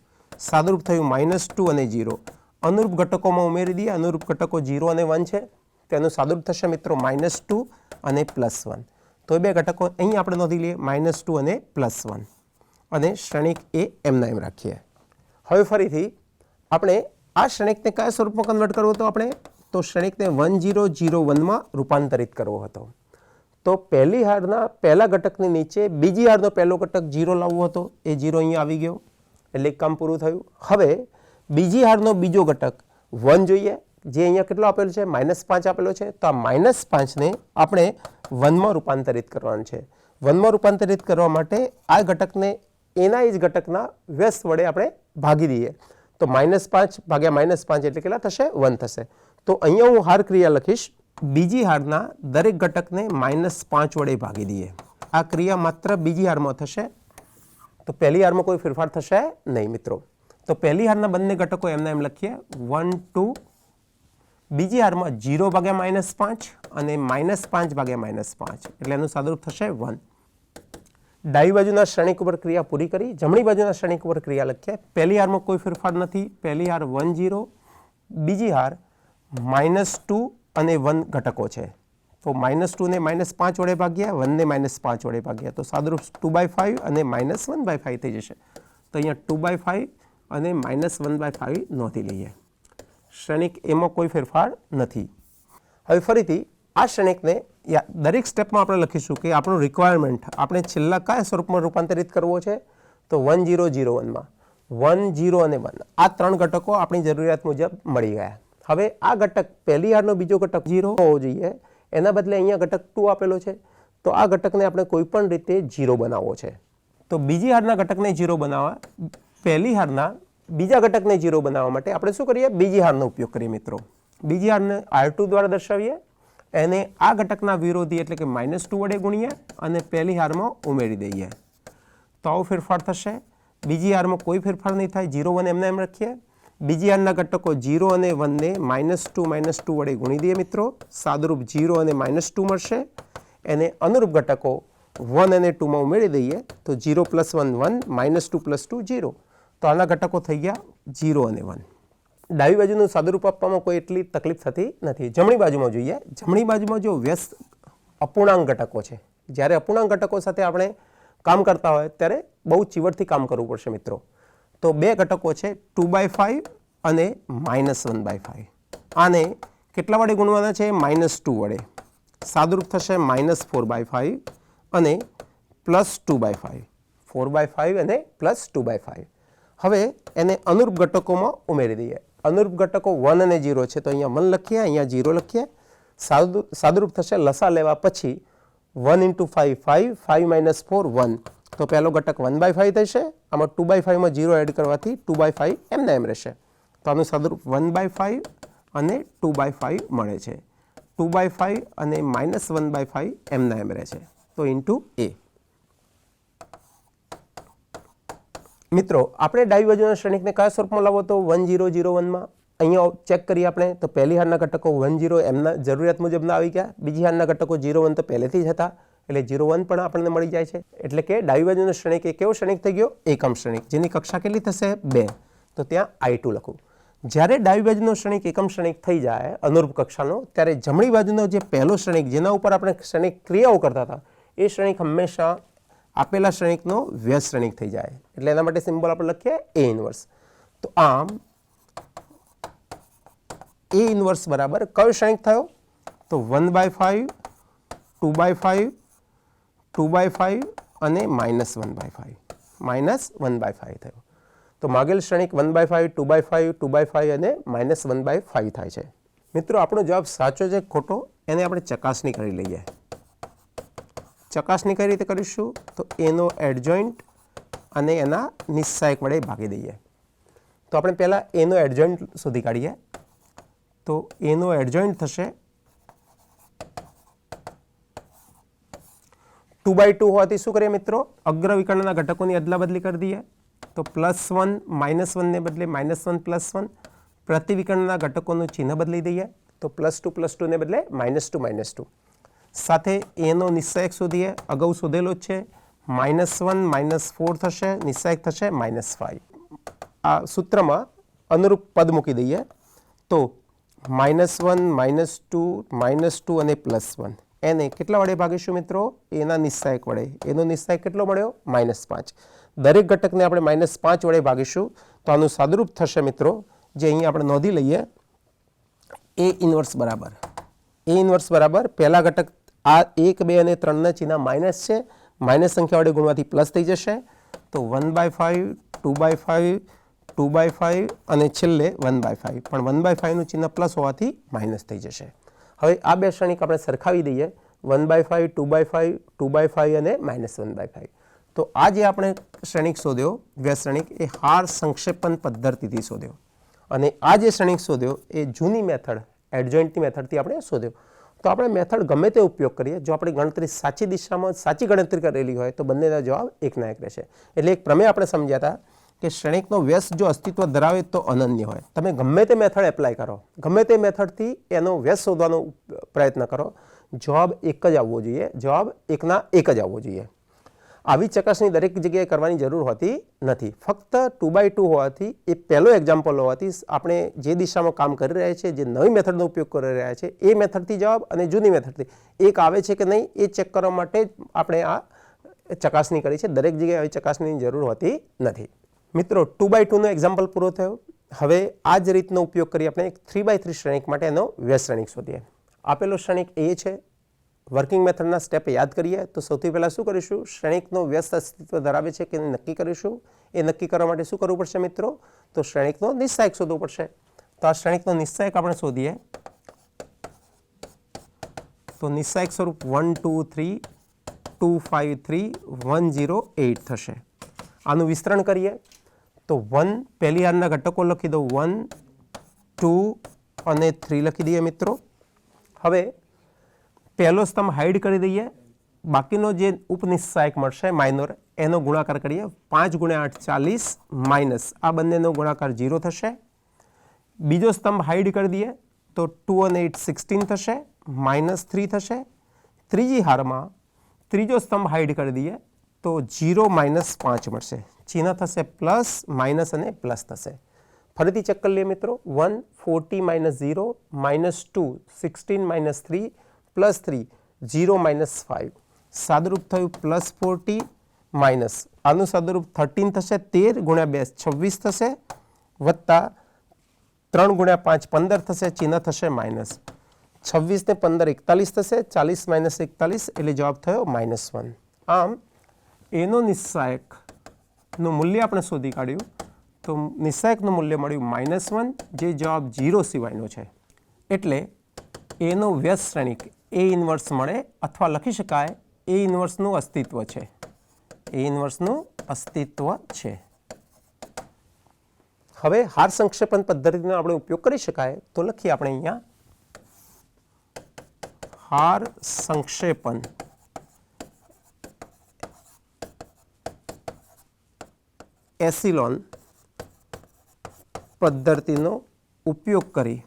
સાદુરૂપ થયું -2 અને 0. અનુરૂપ ઘટકોમાં ઉમેરી દઈએ. અનુરૂપ ઘટકો 0 અને 1 છે તેનું સાદુરૂપ થશે મિત્રો -2 અને +1. તો એ બે ઘટકો અહીં આપણે નોંધી લઈએ -2 અને +1 અને શ્રેણિક એ એમના એમ રાખીએ. હવે ફરીથી આપણે આ શ્રેણિકને કયા સ્વરૂપમાં કન્વર્ટ કરવો હતો? આપણે તો શ્રેણિકને 1001માં રૂપાંતરિત કરવો હતો. તો પહેલી હારના પહેલા ઘટકની નીચે બીજી હારનો પહેલો ઘટક 0 લાવવો હતો. એ 0 અહીંયા આવી ગયો એટલે કામ પૂરું થયું. હવે બીજી હારનો બીજો ઘટક 1 જોઈએ જે અહીંયા કેટલો આપેલો છે? -5 આપેલો છે. તો આ -5 ને આપણે 1માં રૂપાંતરિત કરવાનું છે. 1માં રૂપાંતરિત કરવા માટે આ ઘટકને એના જ ઘટકના વ્યસ્ત વડે આપણે ભાગી દઈએ તો -5 ભાગ્યા -5 એટલે કેટલા થશે? 1 થશે. તો અહીંયા હું હાર ક્રિયા લખીશ. બીજી હારના દરેક ઘટકને -5 વડે ભાગી દઈએ. આ ક્રિયા માત્ર બીજી હારમાં થશે તો પહેલી હારમાં કોઈ ફેરફાર થશે નહીં મિત્રો. તો પહેલી હારના બંને ઘટકો એમના એમ લખીએ 1 2. બીજી હારમાં 0 ભાગ્યા -5 અને -5 ભાગ્યા -5 એટલે એનું સાદુરૂપ થશે 1. ડાબી બાજુના શ્રેણિક ઉપર ક્રિયા પૂરી કરી. જમણી બાજુના શ્રેણિક ઉપર ક્રિયા લખીએ. પહેલી હારમાં કોઈ ફેરફાર નથી. પહેલી હાર 1 0. બીજી હાર -2 અને 1 ઘટકો છે તો -2 ને -5 વડે ભાગ્યા, 1 ને -5 વડે ભાગ્યા તો સાદુરૂપ 2/5 અને -1/5 થઈ જશે. તો અહીંયા 2/5 અને -1/5 નોંધી લઈએ. શ્રેણિક એમાં કોઈ ફેરફાર નથી. હવે ફરીથી આ શ્રેણિકને દરેક સ્ટેપમાં આપણે લખીશું કે આપણું રિક્વાયરમેન્ટ આપણે છેલ્લા કયા સ્વરૂપમાં રૂપાંતરિત કરવો છે તો 1001માં 1 0 અને 1 આ ત્રણ ઘટકો આપણી જરૂરિયાત મુજબ મળી ગયા. હવે આ ઘટક પહેલી હારનો બીજો ઘટક 0 હોવો જોઈએ એના બદલે અહીંયા ઘટક 2 આપેલો છે તો આ ઘટકને આપણે કોઈ પણ રીતે 0 બનાવવો છે. તો બીજી હારના ઘટકને 0 બનાવવા પહેલી હારના બીજા ઘટકને 0 બનાવવા માટે આપણે શું કરીએ? બીજી હારનો ઉપયોગ કરીએ મિત્રો. બીજી હારને R2 દ્વારા દર્શાવીએ. એને આ ઘટકના વિરોધી એટલે કે -2 વડે ગુણીએ અને પહેલી હારમાં ઉમેરી દઈએ તો આવો ફેરફાર થશે. બીજી હારમાં કોઈ ફેરફાર નહીં થાય. 0 1 એમને એમ રાખીએ. બીજી હારના ઘટકો 0 અને 1 ને -2 વડે ગુણી દઈએ મિત્રો. સાદુરૂપ 0 અને -2 મળશે. એને અનુરૂપ ઘટકો 1 અને 2માં ઉમેરી દઈએ તો 0 + 1 1 -2 + 2 0. તો આના ઘટકો થઈ ગયા 0 અને 1. ડાબી બાજુનું સાદુરૂપ આપવામાં કોઈ એટલી તકલીફ થતી નથી. જમણી બાજુમાં જોઈએ. જમણી બાજુમાં જો વ્યસ્ત અપૂર્ણાંક ઘટકો છે. જ્યારે અપૂર્ણાંક ઘટકો સાથે આપણે કામ કરતા હોય ત્યારે બહુ ચીવટથી કામ કરવું પડશે મિત્રો. તો બે ઘટકો છે 2/5 અને -1/5. આને કેટલા વડે ગુણવાના છે? -2 વડે. સાદુરૂપ થશે -4/5 અને +2/5. 4/5 અને +2/5. હવે એને અનુરૂપ ઘટકોમાં ઉમેરી દઈએ. અનુરૂપ ઘટકો 1 અને 0 છે તો અહીંયા 1 લખીએ, અહીંયા 0 લખીએ. સાદુરૂપ થશે લસા લેવા પછી 1 × 5 5 5 - 4 1 તો પહેલો ઘટક 1/5 થશે. આમાં 2/5 માં 0 એડ કરવાથી 2/5 એમને એમ રહેશે. તો આનું સાદુરૂપ 1/5 અને 2/5 મળે છે. 2/5 અને -1/5 એમના એમ રહે છે. તો ઇન્ટુ એ. મિત્રો આપણે ડાબી બાજુના શ્રેણિકને કયા સ્વરૂપમાં લાવો તો 1 0 0 1 માં અહીંયા ચેક કરીએ આપણે તો પહેલી હારના ઘટકો 1 0 એમના જરૂરિયાત મુજબના આવી ગયા. બીજી હારના ઘટકો 0 1 તો પહેલેથી જ હતા એટલે 0 1 પણ આપણને મળી જાય છે. એટલે કે ડાબી બાજુનો શ્રેણિક એ કેવો શ્રેણિક થઈ ગયો? એકમ શ્રેણિક, જેની કક્ષા કેટલી થશે? 2. તો ત્યાં I2 લખું. જ્યારે ડાબી બાજુનો શ્રેણિક એકમ શ્રેણિક થઈ જાય અનુરૂપ કક્ષાનો, ત્યારે જમણી બાજુનો જે પહેલો શ્રેણિક જેના ઉપર આપણે શ્રેણિક ક્રિયાઓ કરતા હતા એ શ્રેણિક હંમેશા આપેલા શ્રેણિકનો વ્યસ્ત શ્રેણિક થઈ જાય. એટલે એના માટે સિમ્બોલ આપણે લખીએ A ઇન્વર્સ. તો આમ A ઇન્વર્સ બરાબર કયો શ્રેણિક થયો? તો 1/5 2/5 2/5 અને -1/5 -1/5 થયો. તો માગેલ શ્રેણિક 1/5 2/5 2/5 અને -1/5 થાય છે. મિત્રો આપણો જવાબ સાચો છે ખોટો એને આપણે ચકાસણી કરી લઈએ. ચકાસણી કઈ રીતે કરીશું? તો એનો એડજોઇન્ટ અને એના નિસ્સાયક વડે ભાગી દઈએ. તો આપણે પહેલા એનો એડજોઇન્ટ શોધી કાઢીએ. તો એનો એડજોઇન્ટ થશે 2/2 હોવાથી શું કરીએ મિત્રો? અગ્ર વિકર્ણના ઘટકોની અદલા બદલી કરી દઈએ. તો +1 -1 ને બદલે -1 +1. પ્રતિ વિકર્ણના ઘટકોનું ચિહ્ન બદલી દઈએ. તો +2 +2 ને બદલે -2 -2. સાથે એનો નિસ્સાયક શોધીએ. અગાઉ શોધેલો જ છે. -1 -4 થશે, નિસ્સાયક થશે -5. આ સૂત્રમાં અનુરૂપ પદ મૂકી દઈએ. તો -1 -2 અને +1 એને કેટલા વડે ભાગીશું મિત્રો? એના નિસ્સાયક વડે. એનો નિસ્સાયક કેટલો મળ્યો? -5. દરેક ઘટકને આપણે -5 વડે ભાગીશું તો આનું સાદુરૂપ થશે મિત્રો, જે અહીં આપણે નોંધી લઈએ. A ઇન્વર્સ બરાબર પહેલા ઘટક આ 1 2 અને 3 ના ચિહ્ન માઇનસ છે. માઇનસ સંખ્યા વડે ગુણવાથી પ્લસ થઈ જશે. તો 1/5 2/5 2/5 અને છેલ્લે 1/5. પણ 1/5 નું ચિહ્ન પ્લસ હોવાથી માઇનસ થઈ જશે. હવે આ બે શ્રેણિક આપણે સરખાવી દઈએ. 1/5 2/5 2/5 અને -1/5. તો આ જે આપણે શ્રેણિક શોધ્યો વ્યસ્ત શ્રેણિક એ હાર સંક્ષેપણ પદ્ધતિથી શોધ્યો. અને આ જે શ્રેણિક શોધ્યો એ જૂની મેથડ એડજોઇન્ટની મેથડથી આપણે શોધ્યો. તો આપણે મેથડ ગમે તે ઉપયોગ કરીએ, જો આપણી ગણતરી સાચી દિશામાં સાચી ગણતરી કરેલી હોય તો બંનેના જવાબ એકના એક રહેશે. એટલે એક પ્રમેય આપણે સમજ્યા હતા કે શ્રેણિકનો વ્યસ્ત જો અસ્તિત્વ ધરાવે તો અનન્ય હોય. તમે ગમે તે મેથડ એપ્લાય કરો, ગમે તે મેથડથી એનો વ્યસ્ત શોધવાનો પ્રયત્ન કરો, જવાબ એક જ આવવો જોઈએ. જવાબ એકના એક જ આવવો જોઈએ. આવી ચકાસણી દરેક જગ્યાએ કરવાની જરૂર હોતી નથી. ફક્ત 2/2 હોવાથી એ પહેલો એક્ઝામ્પલ હોવાથી આપણે જે દિશામાં કામ કરી રહ્યા છીએ, જે નવી મેથડનો ઉપયોગ કરી રહ્યા છે એ મેથડથી જવાબ અને જૂની મેથડથી એક આવે છે કે નહીં એ ચેક કરવા માટે આપણે આ ચકાસણી કરી છે. દરેક જગ્યાએ આવી ચકાસણીની જરૂર હોતી નથી. મિત્રો 2/2 નો એક્ઝામ્પલ પૂરો થયો. હવે આ જ રીતનો ઉપયોગ કરી આપણે એક 3/3 શ્રેણિક માટે એનો વ્યસ્ત શ્રેણિક શોધીએ. આપેલો શ્રેણિક એ છે. વર્કિંગ મેથડના સ્ટેપ યાદ કરીએ તો સૌથી પહેલાં શું કરીશું? શ્રેણિકનો વ્યસ્ત અસ્તિત્વ ધરાવે છે કે નક્કી કરીશું. એ નક્કી કરવા માટે શું કરવું પડશે મિત્રો? તો શ્રેણિકનો નિસ્સાયક શોધવો પડશે. તો આ શ્રેણિકનો નિસ્સાયક આપણે શોધીએ. તો નિસ્સાયક સ્વરૂપ 1 2 3 2 5 3 1 0 8 થશે. આનું વિસ્તરણ કરીએ તો 1 પહેલી હારના ઘટકો લખી દો 1 2 અને 3 લખી દઈએ મિત્રો. હવે પહેલો સ્તંભ હાઈડ કરી દઈએ. બાકીનો જે ઉપનિસ્સાયક મળશે માઇનોર એનો ગુણાકાર કરીએ. 5 × 8 40 માઇનસ આ બંનેનો ગુણાકાર 0 થશે. બીજો સ્તંભ હાઈડ કરી દઈએ તો 2 અને 8 16 થશે, -3 થશે. ત્રીજી હારમાં ત્રીજો સ્તંભ હાઈડ કરી દઈએ તો 0 -5 મળશે. ચિહ્ન થશે પ્લસ માઇનસ અને પ્લસ થશે. ફરીથી ચેક કરી લઈએ મિત્રો. 1 40 -0 -2 16 -3 +3 0 -5. સાદુરૂપ થયું +40 માઇનસ આનું સાદુરૂપ 13 થશે. 13 × 2 26 થશે વત્તા 3 × 5 15 થશે. ચિહ્ન થશે માઇનસ. 26 ને 15 41 થશે. 40 - 41 એટલે જવાબ થયો -1. આમ એનો નિસ્સાયકનું મૂલ્ય આપણે શોધી કાઢ્યું. તો નિસ્સાયકનું મૂલ્ય મળ્યું -1 જે જવાબ 0 સિવાયનો છે. એટલે એનો વ્યસ્ત શ્રેણિક A ઇન્વર્સ મળે અથવા લખી શકાય એ ઇન્વર્સનું અસ્તિત્વ છે, એ ઇન્વર્સનું અસ્તિત્વ છે. હવે હાર સંક્ષેપણ પદ્ધતિનો આપણે ઉપયોગ કરી શકાય તો લખીએ આપણે અહીંયા હાર સંક્ષેપણ એસિલોન પદ્ધતિનો ઉપયોગ કરી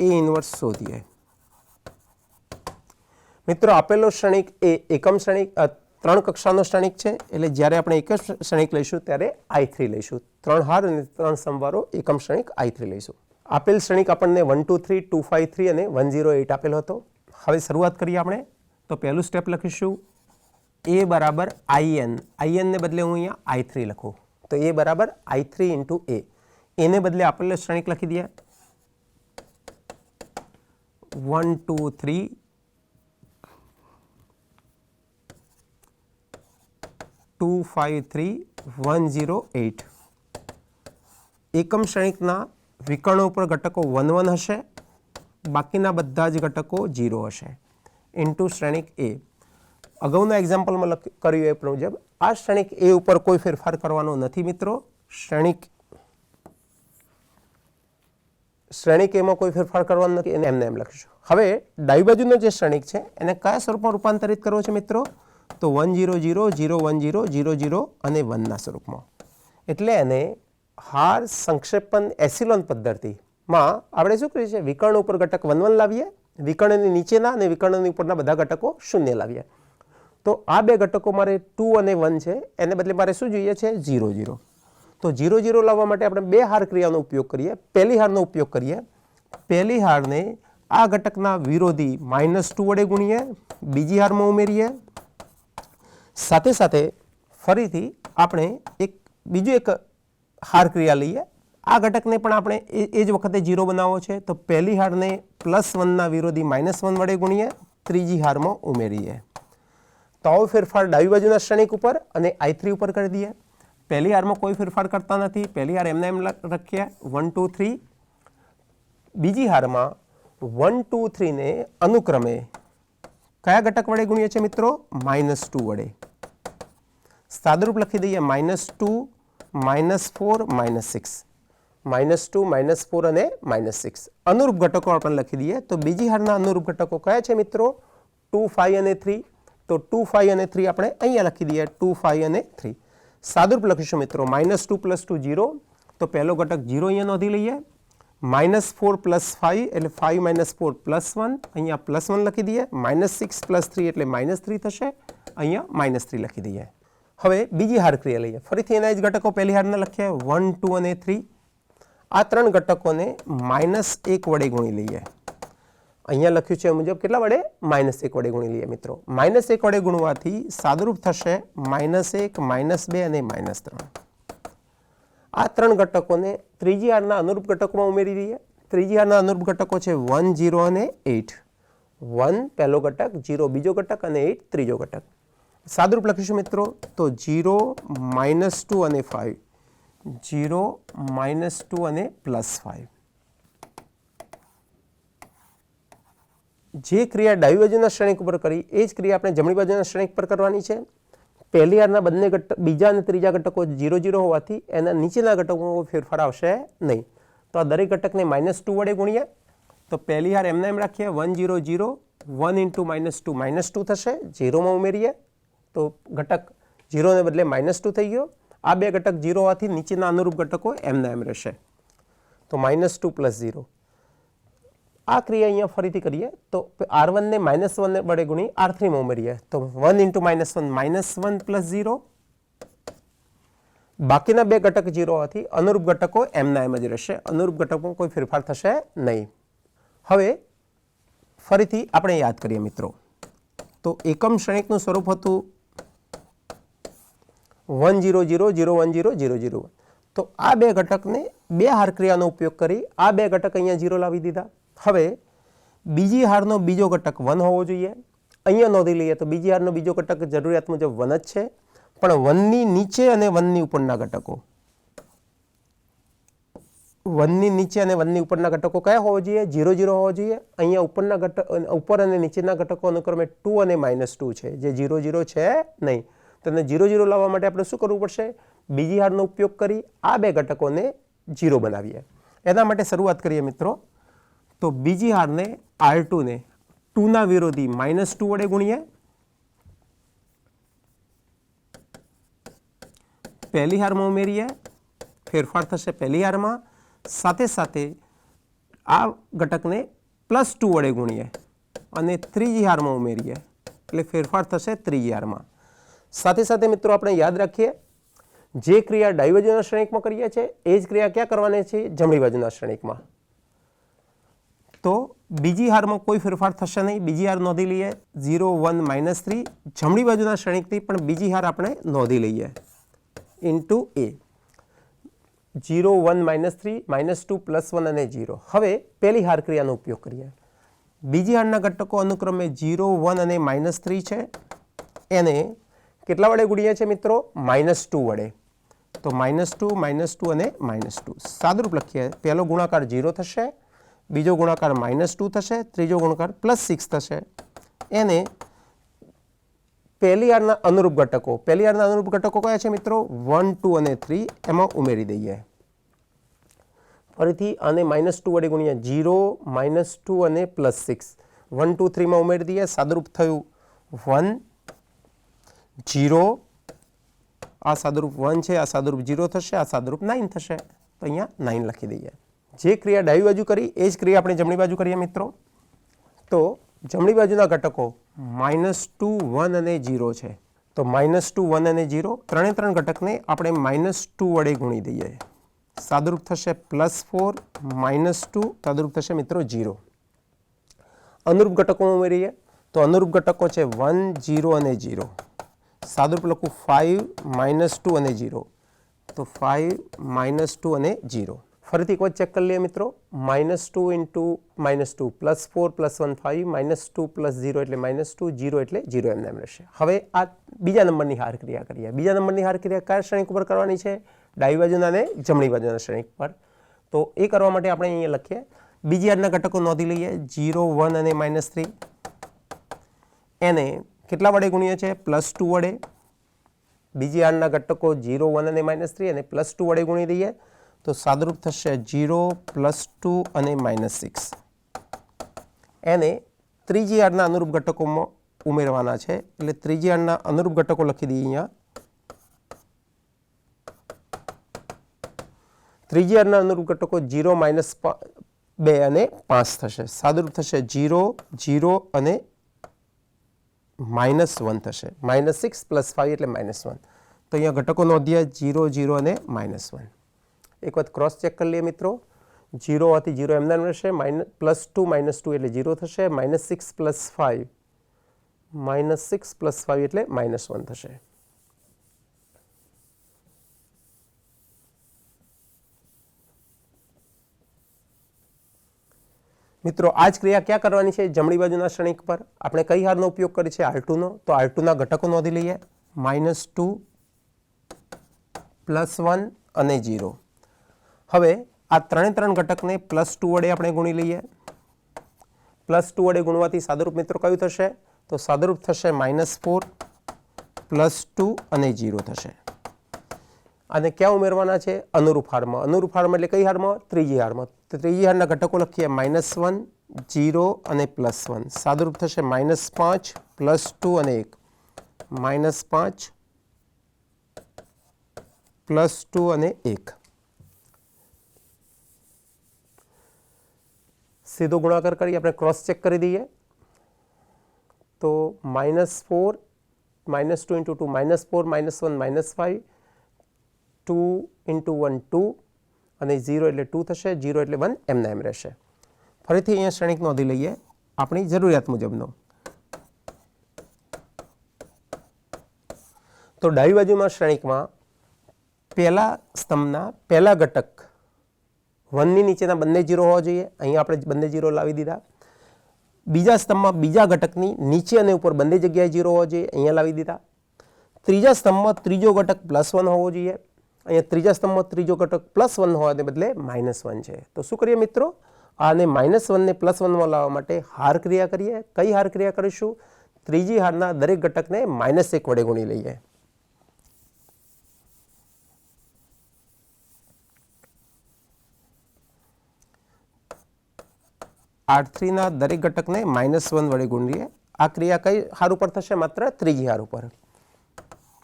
એ ઇન્વર્સ શોધીએ. મિત્રો આપેલો શ્રેણિક એ એકમ શ્રેણિક 3 કક્ષાનો શ્રેણિક છે, એટલે જ્યારે આપણે એક જ શ્રેણિક લઈશું ત્યારે I3 લઈશું. 3 હાર અને 3 સમવારો એકમ શ્રેણિક I3 લઈશું. આપેલ શ્રેણિક આપણને 1 2 3 2 5 3 અને 1 0 8 આપેલો હતો. હવે શરૂઆત કરીએ આપણે. તો પહેલું સ્ટેપ લખીશું a બરાબર in, in ને બદલે હું અહીંયા I3 લખું તો a બરાબર I3 ઇન્ટુ a, એને બદલે આપેલો શ્રેણિક લખી દઈએ 1 2 3 2 5 3 1 0 8. એકમ શ્રેણિકના વિકર્ણો ઉપર ઘટકો 1 1 હશે, બાકીના બધા જ ઘટકો 0 હશે ઇન્ટુ શ્રેણિક a. અગાઉના એક્ઝામ્પલમાં કર્યું એ મુજબ આ શ્રેણિક a ઉપર કોઈ ફેરફાર કરવાનો નથી મિત્રો. શ્રેણિક એમાં કોઈ ફેરફાર કરવાનો નથી, એને એમ લખીશું. હવે ડાબી બાજુનો જે શ્રેણિક છે એને કયા સ્વરૂપમાં રૂપાંતરિત કરવો છે મિત્રો? તો 1 0 0 0 1 0 0 0 અને 1 ના સ્વરૂપમાં. એટલે એને હાર સંક્ષેપણ એસિલોન પદ્ધતિમાં આપણે શું કરીએ છીએ, વિકર્ણ ઉપર ઘટક 1 1 લાવીએ, વિકર્ણની નીચેના અને વિકર્ણની ઉપરના બધા ઘટકો 0 લાવીએ. તો આ બે ઘટકો મારે 2 અને 1 છે, એને બદલે મારે શું જોઈએ છે 0 0. તો 0 0 લાવવા માટે આપણે બે હાર ક્રિયાનો ઉપયોગ કરીએ. પહેલી હારનો ઉપયોગ કરીએ. પહેલી હારને આ ઘટકના વિરોધી -2 વડે ગુણીએ, બીજી હારમાં ઉમેરીએ. સાથે સાથે ફરીથી આપણે બીજું એક હાર ક્રિયા લઈએ. આ ઘટકને પણ આપણે એ જ વખતે 0 બનાવવો છે, તો પહેલી હારને +1 ના વિરોધી -1 વડે ગુણીએ, ત્રીજી હારમાં ઉમેરીએ. તો આવો ફેરફાર ડાબી બાજુના શ્રેણિક ઉપર અને I3 ઉપર કરી દઈએ. પહેલી હારમાં કોઈ ફેરફાર કરતા નથી, પહેલી હાર એમને એમ રાખીએ 1 2 3. બીજી હારમાં 1 2 3 ને અનુક્રમે કયા ઘટક વડે ગુણીએ છીએ મિત્રો? -2 વડે. સાદુરૂપ લખી દઈએ -2 -4 -6, -2 -4 અને -6 અનુરૂપ ઘટકો આપણે લખી દઈએ. તો બીજી હારના અનુરૂપ ઘટકો કયા છે મિત્રો? 2 5 અને 3. તો 2 5 અને 3 આપણે અહીંયા લખી દઈએ 2 5 અને 3. સાદુરૂપ લખીશું મિત્રો -2 + 2 0. તો પહેલો ઘટક 0 અહીંયા નોંધી લઈએ. -4 + 5 એટલે 5 - 4 +1, અહીંયા +1 લખી દઈએ. -6 + 3 એટલે -3 થશે, અહીંયા -3 લખી દઈએ. હવે બીજી હાર ક્રિયા લઈએ. ફરીથી એના જ ઘટકો પહેલી હારના લખીએ 1 2 અને 3. આ ત્રણ ઘટકોને -1 વડે ગુણી લઈએ. અહીંયા લખ્યું છે મુજબ કેટલા વડે? -1 વડે ગુણી લઈએ મિત્રો. -1 વડે ગુણવાથી સાદુરૂપ થશે -1 -2 અને -3. આ ત્રણ ઘટકોને ત્રીજી હારના અનુરૂપ ઘટકોમાં ઉમેરી દઈએ. ત્રીજી હારના અનુરૂપ ઘટકો છે 1 0 અને 8. 1 પહેલો ઘટક, 0 બીજો ઘટક અને 8 ત્રીજો ઘટક. સાદુરૂપ લખીશું મિત્રો. તો 0 -2 અને 5, 0 -2 અને +5. જે ક્રિયા ડાબી બાજુના શ્રેણિક ઉપર કરી એ જ ક્રિયા આપણે જમણી બાજુના શ્રેણિક પર કરવાની છે. પહેલી હારના બંને ઘટક, બીજા અને ત્રીજા ઘટકો 0 0 હોવાથી એના નીચેના ઘટકોમાં ફેરફાર આવશે નહીં. તો આ દરેક ઘટકને -2 વડે ગુણીએ. તો પહેલી હાર એમને એમ રાખીએ 1 0 0, 1 × -2 થશે, 0માં ઉમેરીએ. તો ઘટક 0 ને બદલે -2 થઈ ગયો. આ બે ઘટક 0 હોવાથી નીચેના અનુરૂપ ઘટકો એમના એમ રહેશે. તો -2 + 0. આ ક્રિયા અહીંયા ફરીથી કરીએ. તો R1 ને -1 વડે ગુણી R3 માં ઉમેરીએ. તો 1 × -1 -1 + 0. બાકીના બે ઘટક 0 હોવાથી અનુરૂપ ઘટકો એમના એમ જ રહેશે, અનુરૂપ ઘટકોમાં કોઈ ફેરફાર થશે નહીં. હવે ફરીથી આપણે યાદ કરીએ મિત્રો. તો એકમ શ્રેણિકનું સ્વરૂપ હતું 1 0 0 0 1 0 0 0 1. તો આ બે ઘટકને બે હાર ક્રિયાનો ઉપયોગ કરી આ બે ઘટક અહીંયા 0 લાવી દીધા. હવે બીજી હારનો બીજો ઘટક 1 હોવો જોઈએ. અહીંયા નોંધી લઈએ તો બીજી હારનો બીજો ઘટક જરૂરિયાત મુજબ 1 જ છે, પણ 1 ની નીચે અને 1 ની ઉપરના ઘટકો વનની નીચે અને વનની ઉપરના ઘટકો કયા હોવા જોઈએ? 0 0 હોવા જોઈએ. અહીંયા ઉપરના ઘટક ઉપર અને નીચેના ઘટકો અનુક્રમે 2 અને -2 છે, જે 0 0 છે નહીં. તો 0 0 લાવવા માટે આપણે શું કરવું પડશે? બીજી હારનો ઉપયોગ કરી આ બે ઘટકોને 0 બનાવીએ. એના માટે શરૂઆત કરીએ મિત્રો. તો બીજી હારને R2 ને 2 ના વિરોધી -2 વડે ગુણીએ. પહેલી હારમાં ઉમેરીએ, ફેરફાર થશે પહેલી હારમાં. સાથે સાથે આ ઘટકને +2 વડે ગુણીએ અને ત્રીજી હારમાં ઉમેરીએ એટલે ફેરફાર થશે ત્રીજી હારમાં. સાથે સાથે મિત્રો આપણે યાદ રાખીએ, જે ક્રિયા ડાબી બાજુના શ્રેણિકમાં કરીએ છીએ એ જ ક્રિયા ક્યાં કરવાની છે? જમણી બાજુના શ્રેણિકમાં. તો બીજી હારમાં કોઈ ફેરફાર થશે નહીં. બીજી હાર નોંધી લઈએ 0 1 -3. જમણી બાજુના શ્રેણિકથી પણ બીજી હાર આપણે નોંધી લઈએ ઇન્ટુ a. 0 1 -3 -2 +1 અને 0. હવે પહેલી હાર ક્રિયાનો ઉપયોગ કરીએ. બીજી હારના ઘટકો અનુક્રમે 0 1 અને -3 છે. એને કેટલા વડે ગુણીએ છીએ મિત્રો? -2 વડે. તો -2 -2 અને -2 સાદુરૂપ લખીએ. પહેલો ગુણાકાર 0 થશે, બીજો ગુણાકાર -2 થશે, ત્રીજો ગુણાકાર +6 થશે. એને પહેલી હારના અનુરૂપ ઘટકો કયા છે મિત્રો? 1 2 અને 3 એમાં ઉમેરી દઈએ. ફરીથી આને -2 વડે ગુણીએ. 0 -2 અને +6 1 2 3 માં ઉમેરી દઈએ. સાદુરૂપ થયું 1 0. આ સાદુરૂપ 1 છે, આ સાદુરૂપ 0 થશે, આ સાદુરૂપ 9 થશે. તો અહીંયા 9 લખી દઈએ. જે ક્રિયા ડાબી બાજુ કરી એ જ ક્રિયા આપણે જમણી બાજુ કરીએ મિત્રો. તો જમણી બાજુના ઘટકો -2 1 અને 0 છે. તો -2 1 અને 0 ત્રણે ત્રણ ઘટકને આપણે -2 વડે ગુણી દઈએ. સાદુરૂપ થશે +4 -2, સાદુરૂપ થશે મિત્રો 0. અનુરૂપ ઘટકોમાં ઉમેરીએ તો અનુરૂપ ઘટકો છે 1 0 અને 0. સાદુરૂપ લખું 5 -2 અને 0. તો 5 -2 અને 0. ફરીથી એક વાર ચેક કરી લઈએ મિત્રો. -2 ઇન્ટુ -2 +4 +1 5 -2 +0 એટલે -2 0 એટલે 0 એમને એમ રહેશે. હવે આ બીજા નંબરની હાર ક્રિયા કરીએ. બીજા નંબરની હાર ક્રિયા કયા શ્રેણિક ઉપર કરવાની છે? ડાબી બાજુના અને જમણી બાજુના શ્રેણિક પર. તો એ કરવા માટે આપણે અહીંયા લખીએ. બીજી હારના ઘટકો નોંધી લઈએ 0 1 અને -3. એને કેટલા વડે ગુણીએ છીએ? +2 વડે. બીજી હારના ઘટકો 0 1 અને -3 અને +2 વડે ગુણી દઈએ. તો સાદુરૂપ થશે 0 +2 અને -6. એને ત્રીજી હારના અનુરૂપ ઘટકોમાં ઉમેરવાના છે. એટલે ત્રીજી હારના અનુરૂપ ઘટકો લખી દઈએ અહીંયા. ત્રીજી હારના અનુરૂપ ઘટકો 0 -2 અને 5 થશે. સાદુરૂપ થશે 0 0 અને -1 થશે. -6 +5 એટલે -1. તો અહીંયા ઘટકો નોંધ્યા 0 0 અને -1. એક વખત ક્રોસ ચેક કરી લઈએ મિત્રો. 0 હોવાથી 0 એમને એમ રહેશે. +2 -2 એટલે 0 થશે. -6 +5 એટલે -1 થશે. મિત્રો આ જ ક્રિયા ક્યાં કરવાની છે? જમણી બાજુના શ્રેણિક પર. આપણે કઈ હારનો ઉપયોગ કરીએ છીએ? R2 નો. તો R2 ના ઘટકો નોંધી લઈએ. -2 +1 અને 0. હવે આ ત્રણે ત્રણ ઘટકને +2 વડે આપણે ગુણી લઈએ. +2 વડે ગુણવાથી સાદુરૂપ મિત્રો કયું થશે? તો સાદુરૂપ થશે -4 +2 અને 0 થશે. અને ક્યાં ઉમેરવાના છે? અનુરૂપ હારમાં. અનુરૂપ હારમાં એટલે કઈ હારમાં? ત્રીજી હારમાં. તો ત્રીજી હારના ઘટકો લખીએ -1 0 અને +1. સાદુરૂપ થશે -5 +2 અને 1. -5 +2 અને 1. સીધો ગુણાકાર કરી આપણે ક્રોસ ચેક કરી દઈએ. તો -4 -2 × 2 -4 -1 -5 2 × 1 2 અને 0 એટલે 2 થશે. 0 એટલે 1 એમના એમ રહેશે. ફરીથી અહીંયા શ્રેણિક નોંધી લઈએ આપણી જરૂરિયાત મુજબનો. તો ડાબી બાજુમાં શ્રેણિકમાં પહેલા સ્તંભના પહેલા ઘટક 1 ની નીચેના બંને 0 હોવા જોઈએ. અહીંયા આપણે બંને 0 લાવી દીધા. બીજા સ્તંભમાં બીજા ઘટકની નીચે અને ઉપર બંને જગ્યાએ 0 હોવા જોઈએ. અહીંયા લાવી દીધા. ત્રીજા સ્તંભમાં ત્રીજો ઘટક +1 હોવો જોઈએ. અહીંયા ત્રીજા સ્તંભમાં ત્રીજો ઘટક +1 હોવાને બદલે -1 છે. તો શું કરીએ મિત્રો, આને -1 ને +1 લાવવા માટે હાર ક્રિયા કરીએ. કઈ હાર ક્રિયા કરીશું? ત્રીજી હારના દરેક ઘટકને -1 વડે ગુણી લઈએ. R3 ના દરેક ઘટકને -1 વડે ગુણીએ. આ ક્રિયા કઈ હાર ઉપર થશે? માત્ર ત્રીજી હાર ઉપર.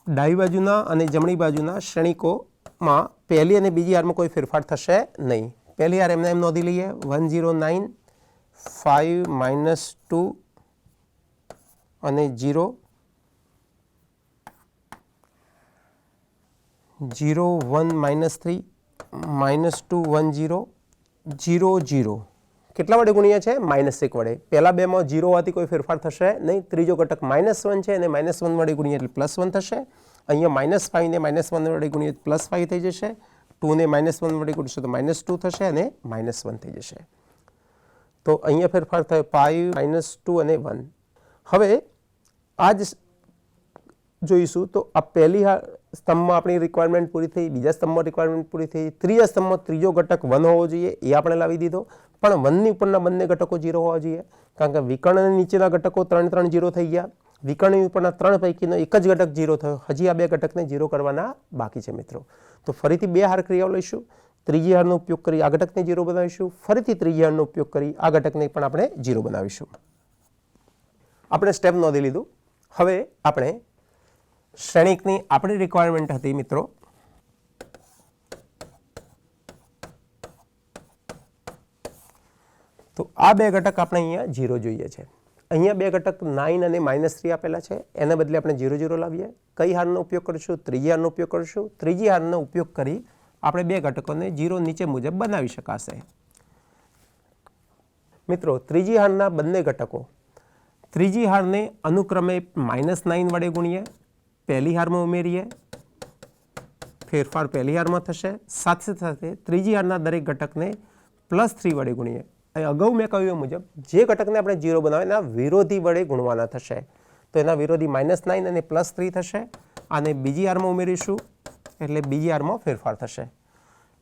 ડાબી બાજુના અને જમણી બાજુના શ્રેણિકોમાં પહેલી અને બીજી હારમાં કોઈ ફેરફાર થશે નહીં. પહેલી હાર એમને એમ નોંધી લઈએ. 109 5 -2 અને 0 0 1 -3 -2 1 0 0 0 કેટલા વડે ગુણ્યા છે? -1 વડે. પહેલા બેમાં 0 હોવાથી કોઈ ફેરફાર થશે નહીં. ત્રીજો ઘટક -1 છે અને -1 વડે ગુણીએ એટલે +1 થશે. અહીંયા -5 ને -1 વડે ગુણીએ +5 થઈ જશે. 2 ને -1 વડે ગુણીશું તો -2 થશે અને -1 થઈ જશે. તો અહીંયા ફેરફાર થયો 5 -2 અને 1. હવે આ જ જોઈશું તો આ પહેલી સ્તંભમાં આપણી રિક્વાયરમેન્ટ પૂરી થઈ, બીજા સ્તંભમાં રિક્વાયરમેન્ટ પૂરી થઈ, ત્રીજા સ્તંભમાં ત્રીજો ઘટક 1 હોવો જોઈએ, એ આપણે લાવી દીધો. પણ 1 ની ઉપરના બંને ઘટકો 0 હોવા જોઈએ, કારણ કે વિકર્ણની નીચેના ઘટકો 3 0 થઈ ગયા. વિકર્ણની ઉપરના 3 પૈકીનો એક જ ઘટક 0 થયો. હજી આ બે ઘટકને 0 કરવાના બાકી છે મિત્રો. તો ફરીથી બે હાર ક્રિયાઓ લઈશું. ત્રીજી હારનો ઉપયોગ કરી આ ઘટકને 0 બનાવીશું. ફરીથી ત્રીજી હારનો ઉપયોગ કરી આ ઘટકને પણ આપણે 0 બનાવીશું. આપણે સ્ટેપ નોંધી લીધું. હવે આપણે શ્રેણિકની આપણી રિક્વાયરમેન્ટ હતી મિત્રો તો આ બે ઘટક આપણે અહીંયા 0 જોઈએ છે. અહીંયા બે ઘટક 9 અને -3 આપેલા છે, એના બદલે આપણે 0 0 લાવીએ. કઈ હારનો ઉપયોગ કરીશું? ત્રીજી હારનો ઉપયોગ કરીશું. ત્રીજી હારનો ઉપયોગ કરી આપણે બે ઘટકોને 0 નીચે મુજબ બનાવી શકાશે. મિત્રો ત્રીજી હારના બંને ઘટકો ત્રીજી હારને અનુક્રમે -9 વડે ગુણીએ, પહેલી હારમાં ઉમેરીએ, ફેરફાર પહેલી હારમાં થશે. સાથે સાથે ત્રીજી હારના દરેક ઘટકને +3 વડે ગુણીએ. અગાઉ મેં કહ્યું મુજબ જે ઘટકને આપણે 0 બનાવે એના વિરોધી વડે ગુણવાના થશે. તો એના વિરોધી -9 અને +3 થશે. આને બીજી હારમાં ઉમેરીશું એટલે બીજી હારમાં ફેરફાર થશે.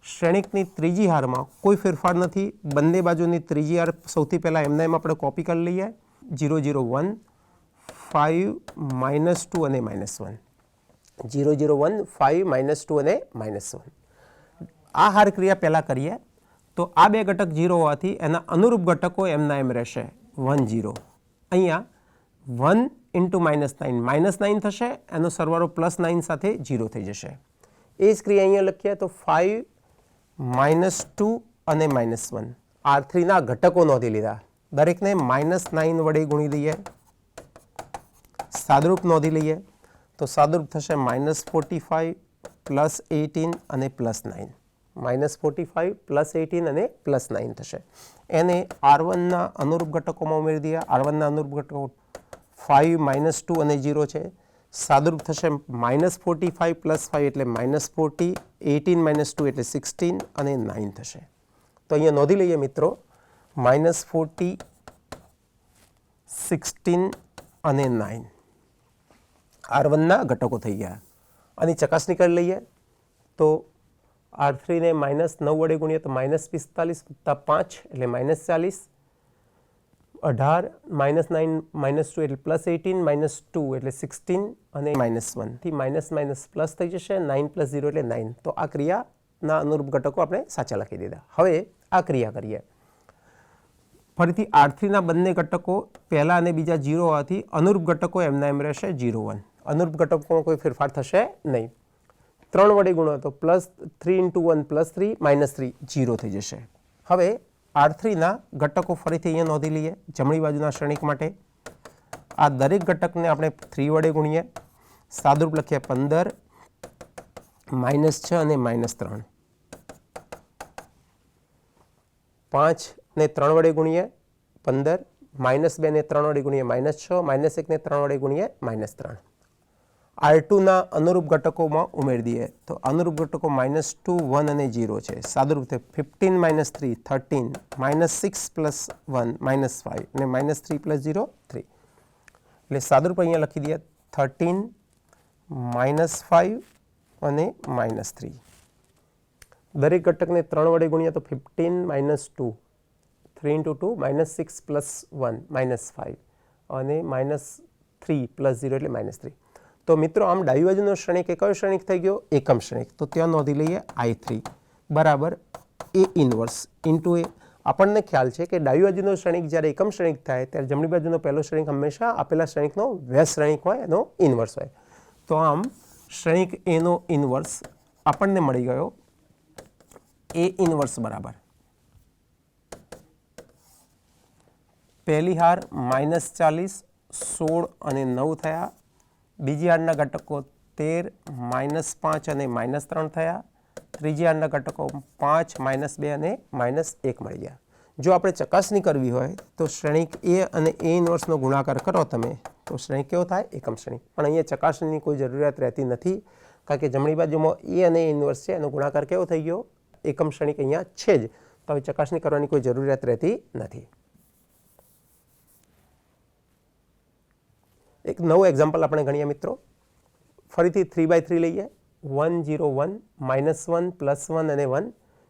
શ્રેણિકની ત્રીજી હારમાં કોઈ ફેરફાર નથી. બંને બાજુની ત્રીજી હાર સૌથી પહેલાં એમને એમ આપણે કોપી કરી લઈએ. 0 0 1 5 -2 અને -1 0 0 1 5 -2 અને -1. આ હાર ક્રિયા પહેલાં કરીએ તો આ બે ઘટક 0 હોવાથી એના અનુરૂપ ઘટકો એમના એમ રહેશે 1 0. અહીંયા 1 × -9 થશે, એનો સરવાળો +9 સાથે 0 થઈ જશે. એ જ ક્રિયા અહીંયા લખીએ તો 5 -2 અને -1 R3 ના ઘટકો નોંધી લીધા. દરેકને -9 વડે ગુણી દઈએ. સાદરૂપ નોંધી લઈએ તો સાદરૂપ થશે -45 +18 અને +9. -45 +18 અને +9 થશે. એને R1 ના અનુરૂપ ઘટકોમાં ઉમેરી દઈએ. R1 ના અનુરૂપ ઘટકો 5 -2 અને 0 છે. સાદરૂપ થશે -45 +5 એટલે -40, 18 -2 એટલે 16 અને 9 થશે. તો અહીંયા નોંધી લઈએ મિત્રો -40, 16 અને 9 R1 ના ઘટકો થઈ ગયા. આની ચકાસણી કરી લઈએ તો R3 ને -9 વડે ગુણીએ તો -45 + 5 એટલે -40, 18 -9 -2 એટલે +18, -2 એટલે 16 અને -1 થી માઇનસ પ્લસ થઈ જશે. 9 + 0 એટલે 9. તો આ ક્રિયાના અનુરૂપ ઘટકો આપણે સાચા લખી દીધા. હવે આ ક્રિયા કરીએ. ફરીથી R3 ના બંને ઘટકો પહેલા અને બીજા 0 હોવાથી અનુરૂપ ઘટકો એમના એમ રહેશે 0 1. અનુરૂપ ઘટકોમાં કોઈ ફેરફાર થશે નહીં. 3 વડે ગુણો તો +3 × 1 +3 -3 0 થઈ જશે. હવે R3 ના ઘટકો ફરીથી અહીંયા નોંધી લઈએ. જમણી બાજુના શ્રેણિક માટે આ દરેક ઘટકને આપણે 3 વડે ગુણીએ. સાદરૂપ લખીએ 15, -6 અને -3. 5 ને 3 વડે ગુણીએ 15, -2 ને 3 વડે ગુણીએ -6, -1 ને 3 વડે ગુણીએ -3. R2 ના અનુરૂપ ઘટકોમાં ઉમેરી દઈએ તો અનુરૂપ ઘટકો -2, 1 અને 0 છે. સાદરૂપ છે 15 - 3 13, -6 + 1 -5 અને -3 + 0 3. એટલે સાદરૂપ અહીંયા લખી દઈએ 13, -5 અને -3. દરેક ઘટકને 3 વડે ગુણ્યા તો 15 - 2, 3 × 2 -6 + 1 -5 અને -3 + 0 એટલે -3. તો મિત્રો આમ ડાબી બાજુનો શ્રેણિક એ કયો શ્રેણિક થઈ ગયો? એકમ શ્રેણિક. તો ત્યાં નોંધી લઈએ I3 બરાબર A ઇન્વર્સ ઇન્ટુ A. આપણને ખ્યાલ છે કે ડાબી બાજુનો શ્રેણિક જ્યારે એકમ શ્રેણિક થાય ત્યારે જમણી બાજુનો પહેલો શ્રેણિક હંમેશા આપેલા શ્રેણિકનો વ્યસ્ત શ્રેણિક હોય, એનો ઇન્વર્સ હોય. તો આમ શ્રેણિક A નો ઇન્વર્સ આપણને મળી ગયો A ઇન્વર્સ બરાબર પહેલી હાર -40, 16 અને 9 થયા. બીજી હારના ઘટકો 13, -5 અને -3 થયા. ત્રીજી હારના ઘટકો 5, -2 અને -1 મળી ગયા. જો આપણે ચકાસણી કરવી હોય તો શ્રેણિક A અને A ઇન્વર્સનો ગુણાકાર કરો તમે તો શ્રેણિક કેવો થાય? એકમ શ્રેણિક. પણ અહીંયા ચકાસણીની કોઈ જરૂરિયાત રહેતી નથી, કારણ કે જમણી બાજુમાં A અને A ઇન્વર્સ છે, એનો ગુણાકાર કેવો થઈ ગયો? એકમ શ્રેણિક અહીંયા છે જ. તો હવે ચકાસણી કરવાની કોઈ જરૂરિયાત રહેતી નથી. એક નવું એક્ઝામ્પલ આપણે ગણીએ મિત્રો. ફરીથી 3/3 લઈએ. 1 0 1 -1 +1 અને 1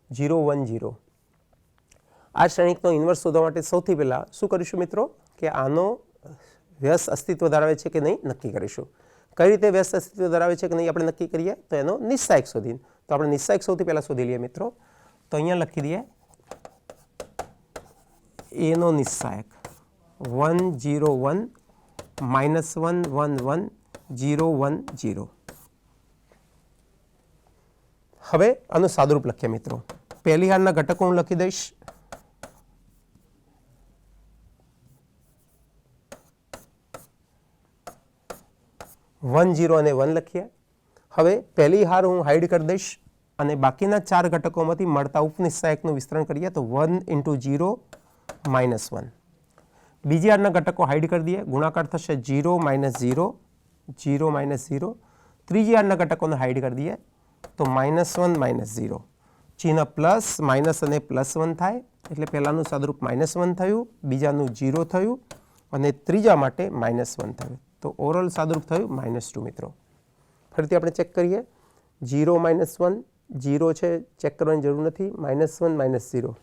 0 1 0. આ શ્રેણિકનો ઇન્વર્સ શોધવા માટે સૌથી પહેલાં શું કરીશું મિત્રો કે આનો વ્યસ્ત અસ્તિત્વ ધરાવે છે કે નહીં નક્કી કરીશું. કઈ રીતે વ્યસ્ત અસ્તિત્વ ધરાવે છે કે નહીં આપણે નક્કી કરીએ તો એનો નિસ્સાયક શોધીને. તો આપણે નિસ્સાયક સૌથી પહેલાં શોધી લઈએ મિત્રો. તો અહીંયા લખી દઈએ A નો નિસ્સાયક 1 0 1 -1 1 1 0 1 0. હવે આનું સાદુરૂપ લખીએ મિત્રો. પહેલી હારના ઘટકો હું લખી દઈશ. વન 0 અને 1 લખીએ. હવે પહેલી હાર હું હાઈડ કરી દઈશ અને બાકીના 4 ઘટકોમાંથી મળતા ઉપનિસ્સાયકનું વિસ્તરણ કરીએ તો 1 × 0 -1. બીજી હારના ઘટકો હાઈડ કરી દઈએ. ગુણાકાર થશે 0 -0 0 -0. ત્રીજી હારના ઘટકોને હાઈડ કરી દઈએ તો -1 -0. ચિહ્ન પ્લસ માઇનસ અને +1 થાય એટલે પહેલાંનું સાદુરૂપ -1 થયું, બીજાનું 0 થયું અને ત્રીજા માટે -1 થયું. તો ઓવરઓલ સાદુરૂપ થયું -2 મિત્રો. ફરીથી આપણે ચેક કરીએ. 0 -1 0 છે, ચેક કરવાની જરૂર નથી. -1 -0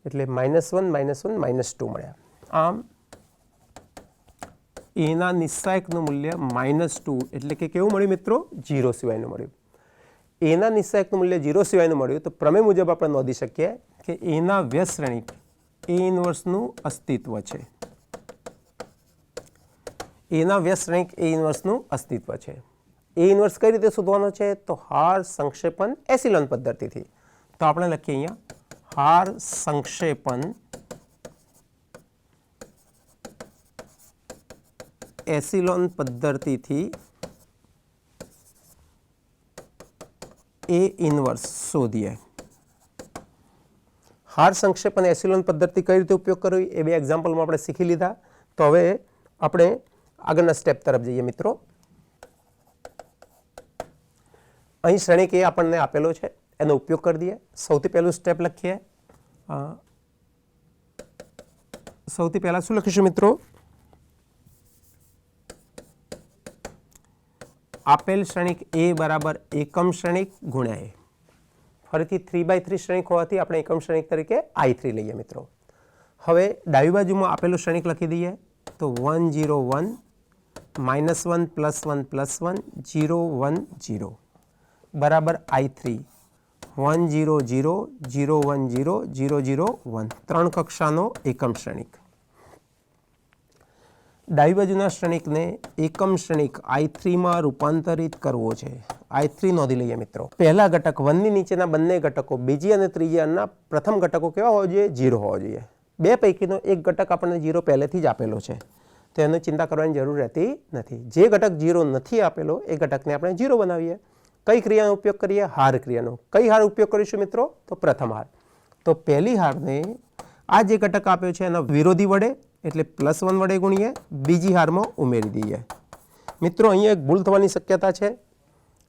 એટલે -1 -1 -2 મળ્યા. આમ એના નિસ્સાયકનું મૂલ્ય -2 એટલે કે કેવું મળ્યું મિત્રો? 0 સિવાયનું મળ્યું. એના નિસ્સાયકનું મૂલ્ય 0 સિવાયનું મળ્યું તો પ્રમેય મુજબ આપણે નોંધી શકીએ કે એના વ્યસ્ત શ્રેણિક A ઇન્વર્સનું અસ્તિત્વ છે. એના વ્યસ્ત શ્રેણિક A ઇન્વર્સનું અસ્તિત્વ છે. A ઇન્વર્સ કઈ રીતે શોધવાનો છે? તો હાર સંક્ષેપણ એસિલોન પદ્ધતિથી. તો આપણે લખીએ અહીંયા હાર સંક્ષેપણ એસિલોન પદ્ધતિથી A ઇન્વર્સ શોધીએ. હાર સંક્ષેપ અને એસિલોન પદ્ધતિ કઈ રીતે ઉપયોગ કરવી એ બે એક્ઝામ્પલમાં આપણે શીખી લીધા. તો હવે આપણે આગળના સ્ટેપ તરફ જઈએ મિત્રો. અહીં શ્રેણિક A આપણને આપેલો છે, એનો ઉપયોગ કરી દઈએ. સૌથી પહેલું સ્ટેપ લખીએ. સૌથી પહેલા શું લખીશું મિત્રો? આપેલ શ્રેણિક A બરાબર એકમ શ્રેણિક ગુણ્યા A. ફરીથી 3/3 શ્રેણિક હોવાથી આપણે એકમ શ્રેણિક તરીકે I3 લઈએ મિત્રો. હવે ડાબી બાજુમાં આપેલું શ્રેણિક લખી દઈએ તો 1 0 1 -1 +1 +1 0 1 0 બરાબર I3 1 0 0 0 1 0 0 0 1 ત્રણ કક્ષાનો એકમ શ્રેણિક. ડાબી બાજુના શ્રેણિકને એકમ શ્રેણિક I3 માં રૂપાંતરિત કરવો છે. I3 નોંધી લઈએ મિત્રો. પહેલા ઘટક 1 ની નીચેના બંને ઘટકો બીજી અને ત્રીજી હારના પ્રથમ ઘટકો કેવા હોવા જોઈએ? 0 હોવા જોઈએ. બે પૈકીનો એક ઘટક આપણને 0 પહેલેથી જ આપેલો છે, તો એની ચિંતા કરવાની જરૂર રહેતી નથી. જે ઘટક 0 નથી આપેલો એ ઘટકને આપણે 0 બનાવીએ. કઈ ક્રિયાનો ઉપયોગ કરીએ? હાર ક્રિયાનો. કઈ હાર ઉપયોગ કરીશું મિત્રો? તો પ્રથમ હાર. તો પહેલી હારને આ જે ઘટક આપ્યો છે એના વિરોધી વડે એટલે +1 વડે ગુણીએ, બીજી હારમાં ઉમેરી દઈએ. મિત્રો અહીંયા એક ભૂલ થવાની શક્યતા છે,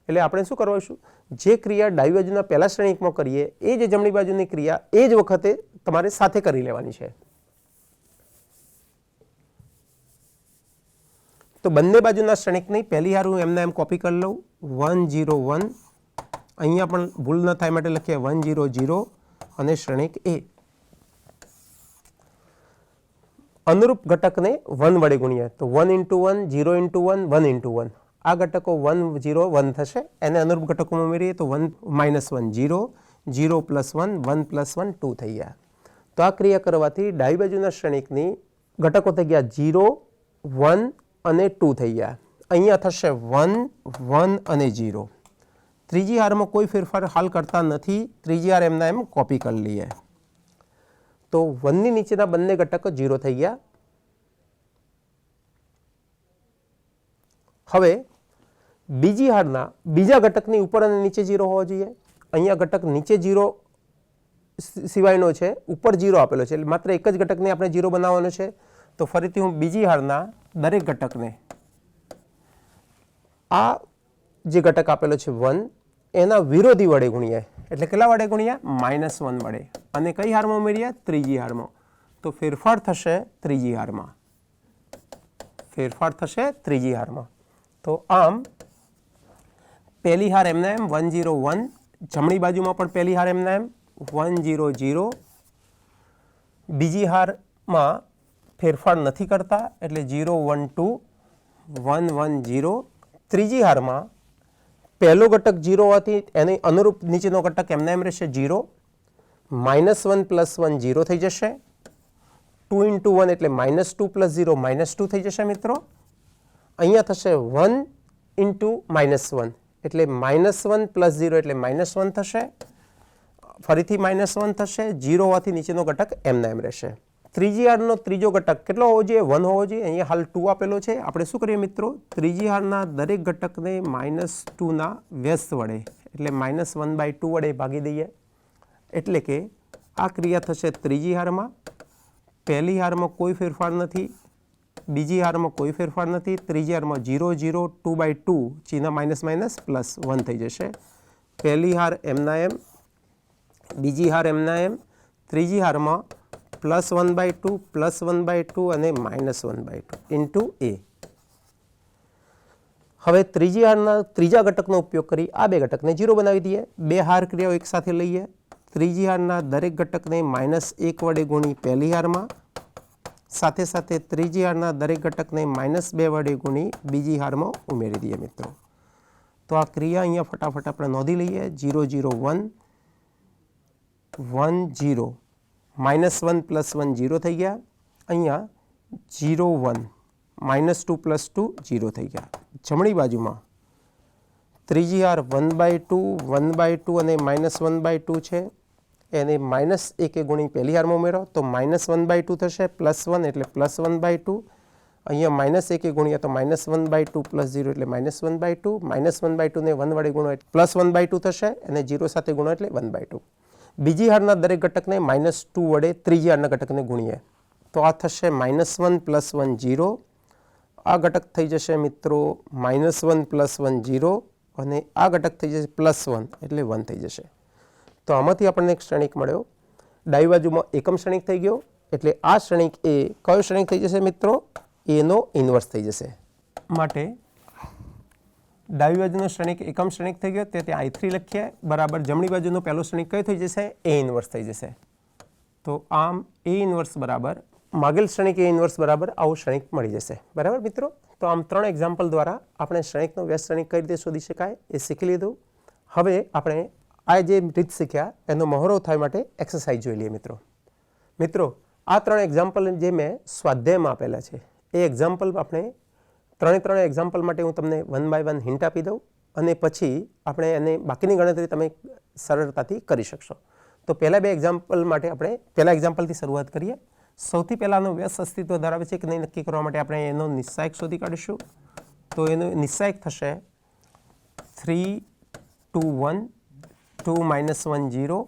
એટલે આપણે શું કરવાશું? જે ક્રિયા ડાબી બાજુના પહેલા શ્રેણિકમાં કરીએ એ જ જમણી બાજુની ક્રિયા એ જ વખતે તમારે સાથે કરી લેવાની છે. તો બંને બાજુના શ્રેણિકની પહેલી હાર હું એમને એમ કોપી કરી લઉં. 1 0 1 અહીંયા પણ ભૂલ ન થાય માટે લખીએ 1 0 0 અને શ્રેણિક એ. અનુરૂપ ઘટકને 1 વડે ગુણીએ તો 1 × 1 0 × 1 1 × 1. આ ઘટકો 1 0 1 થશે. એને અનુરૂપ ઘટકોમાં ઉમેરીએ તો 1 -1 0 0 + 1 1 + 1 2 થઈ ગયા. તો આ ક્રિયા કરવાથી ડાબી બાજુના શ્રેણિકની ઘટકો થઈ ગયા 0 1 અને 2 થઈ ગયા. અહીંયા થશે 1 1 અને 0. ત્રીજી હારમાં કોઈ ફેરફાર હાલ કરતા નથી. ત્રીજી હાર એમના એમ કોપી કરી લઈએ તો 1 ની નીચેના બંને ઘટકો 0 થઈ ગયા. હવે બીજી હારના બીજા ઘટકની ઉપર અને નીચે 0 હોવો જોઈએ. અહીંયા ઘટક નીચે 0 સિવાયનો છે, ઉપર 0 આપેલો છે, એટલે માત્ર એક જ ઘટકને આપણે 0 બનાવવાનો છે. તો ફરીથી હું બીજી હારના દરેક ઘટકને આ જે ઘટક આપેલો છે 1 એના વિરોધી વડે ગુણીએ. એટલે કેટલા વડે ગુણ્યા? -1 વડે. અને કઈ હારમાં ઉમેર્યા? ત્રીજી હારમાં. તો ફેરફાર થશે ત્રીજી હારમાં. ફેરફાર થશે ત્રીજી હારમાં. તો આમ પહેલી હાર એમના એમ 1 0 1, જમણી બાજુમાં પણ પહેલી હાર એમના એમ 1 0 0. બીજી હારમાં ફેરફાર નથી કરતા એટલે 0 1 2 1 1 0. ત્રીજી હારમાં પહેલો ઘટક 0 હોવાથી એને અનુરૂપ નીચેનો ઘટક એમના એમ રહેશે 0. -1 + 1 0 થઈ જશે. 2 × 1 એટલે -2 + 0 -2 થઈ જશે મિત્રો. અહીંયા થશે 1 × -1 એટલે -1 + 0 એટલે -1 થશે. ફરીથી -1 થશે. 0 હોવાથી નીચેનો ઘટક એમના એમ રહેશે. ત્રીજી હારનો ત્રીજો ઘટક કેટલો હોવો જોઈએ? 1 હોવો જોઈએ. અહીંયા હાલ 2 આપેલો છે. આપણે શું કરીએ મિત્રો? ત્રીજી હારના દરેક ઘટકને -2 ના વ્યસ્ત વડે એટલે -1/2 વડે ભાગી દઈએ. એટલે કે આ ક્રિયા થશે ત્રીજી હારમાં. પહેલી હારમાં કોઈ ફેરફાર નથી. બીજી હારમાં કોઈ ફેરફાર નથી. ત્રીજી હારમાં 0 0 2/2 ચિહ્ન --+1 થઈ જશે. પહેલી હાર એમના એમ, બીજી હાર એમના એમ, ત્રીજી હારમાં +1/2 +1/2 અને -1/2 × a. હવે ત્રીજી હારના ત્રીજા ઘટકનો ઉપયોગ કરી આ બે ઘટકને 0 બનાવી દઈએ. બે હાર ક્રિયાઓ એક સાથે લઈએ. ત્રીજી હારના દરેક ઘટકને -1 વડે ગુણી પહેલી હારમાં, સાથે સાથે ત્રીજી હારના દરેક ઘટકને -2 વડે ગુણી બીજી હારમાં ઉમેરી દઈએ મિત્રો. તો આ ક્રિયા અહીંયા ફટાફટ આપણે નોંધી લઈએ. 0 0 1 1 0 -1 + 1 0 થઈ ગયા. અહીંયા 0 1 -2 + 2 0 થઈ ગયા. જમણી બાજુમાં ત્રીજી હાર 1/2 1/2 અને -1/2 છે. એને -1 ગુણી પહેલી હારમાં ઉમેરો તો -1/2 થશે. +1 એટલે +1/2. અહીંયા -1 ગુણ્યા તો -1/2 + 0 એટલે -1/2. -1/2 ને 1 વડે ગુણો એટલે +1/2 થશે. અને 0 સાથે ગુણો એટલે 1/2. બીજી હારના દરેક ઘટકને -2 વડે ત્રીજી હારના ઘટકને ગુણીએ તો આ થશે -1 + 1 0. આ ઘટક થઈ જશે મિત્રો -1 + 1 0 અને આ ઘટક થઈ જશે +1 એટલે 1 થઈ જશે. તો આમાંથી આપણને એક શ્રેણિક મળ્યો. ડાબી બાજુમાં એકમ શ્રેણિક થઈ ગયો. એટલે આ શ્રેણિક એ કયો શ્રેણિક થઈ જશે મિત્રો? એનો ઇન્વર્સ થઈ જશે. માટે ડાબી બાજુનો શ્રેણિક એકમ શ્રેણિક થઈ ગયો તે ત્યાં I3 લખીએ બરાબર જમણી બાજુનો પહેલો શ્રેણિક કયો થઈ જશે? A ઇન્વર્સ થઈ જશે. તો આમ A ઇન્વર્સ બરાબર માગેલ શ્રેણિક A ઇન્વર્સ બરાબર આવું શ્રેણિક મળી જશે. બરાબર મિત્રો. તો આમ 3 એક્ઝામ્પલ દ્વારા આપણે શ્રેણિકનો વ્યસ્ત શ્રેણિક કઈ રીતે શોધી શકાય એ શીખી લીધું. હવે આપણે આ જે રીત શીખ્યા એનો મહોરો થાય માટે એક્સરસાઇઝ જોઈ લઈએ મિત્રો. મિત્રો આ 3 એક્ઝામ્પલ જે મેં સ્વાધ્યાયમાં આપેલા છે એ એક્ઝામ્પલ આપણે ત્રણે એક્ઝામ્પલ માટે હું તમને 1 બાય 1 હિન્ટ આપી દઉં અને પછી આપણે એને બાકીની ગણતરી તમે સરળતાથી કરી શકશો. તો પહેલા 2 એક્ઝામ્પલ માટે આપણે પહેલા એક્ઝામ્પલથી શરૂઆત કરીએ. સૌથી પહેલાંનો વ્યસ્ત અસ્તિત્વ ધરાવે છે કે નહીં નક્કી કરવા માટે આપણે એનો નિશ્ચાયક શોધી કાઢીશું. તો એનો નિશ્ચાયક થશે 3 2 1 2 -1 0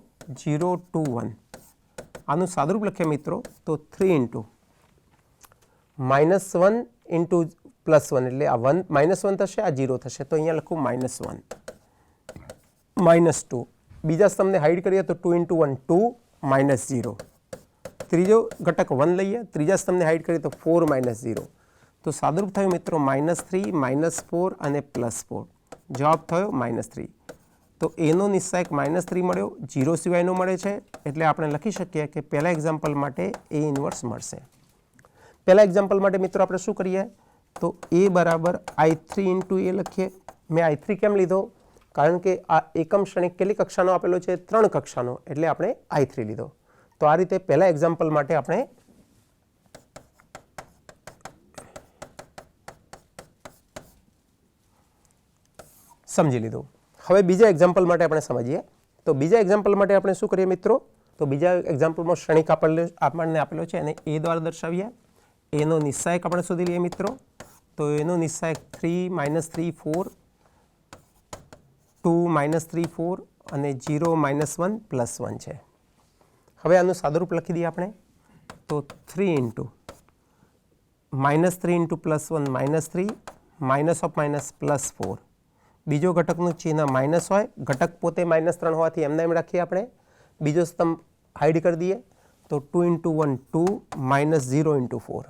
0 2 1. આનું સાદુરૂપ લખીએ મિત્રો તો 3 × -1 × +1 એટલે આ -1 થશે, આ 0 થશે. તો અહીંયા લખું -1 -2. બીજા સ્તંભને હાઈડ કરીએ તો 2 × 1 2 -0. ત્રીજો ઘટક 1 લઈએ, ત્રીજા સ્તંભને હાઈડ કરીએ તો 4 -0. તો સાદુરૂપ થયું મિત્રો -3 -4 અને +4. જવાબ થયો -3. તો એનો નિસ્સાયક -3 મળ્યો, 0 સિવાયનો મળે છે, એટલે આપણે લખી શકીએ કે પહેલા એક્ઝામ્પલ માટે એ ઇન્વર્સ મળશે. પહેલા એક્ઝામ્પલ માટે મિત્રો આપણે શું કરીએ, તો એ બરાબર I3 ઇન્ટુ એ લખીએ. મેં I3 કેમ લીધો, કારણ કે આ એકમ ક્ષણિક કેટલી કક્ષાનો આપેલો છે, 3 કક્ષાનો, એટલે આપણે I3 લીધો. તો આ રીતે પહેલા એક્ઝામ્પલ માટે આપણે સમજી લીધું. હવે બીજા એક્ઝામ્પલ માટે આપણે સમજીએ. તો બીજા એક્ઝામ્પલ માટે આપણે શું કરીએ મિત્રો, તો બીજા એક્ઝામ્પલમાં ક્ષણિક આપણને આપેલો છે એને એ દ્વારા દર્શાવીએ. એનો નિસ્સાયક આપણે શોધી લઈએ મિત્રો. તો એનો નિસ્સાયક 3 -3 4 2 -3 4 અને 0 -1 +1 છે. હવે આનું સાદુરૂપ લખી દઈએ આપણે. તો 3 into -3 into +1 -3 minus of minus +4. બીજો ઘટકનું ચિહ્ન માઇનસ હોય, ઘટક પોતે -3 હોવાથી એમને એમ રાખીએ આપણે. બીજો સ્તંભ હાઈડ કરી દઈએ. તો 2 ઇન્ટુ 1 2 -0 ઇન્ટુ 4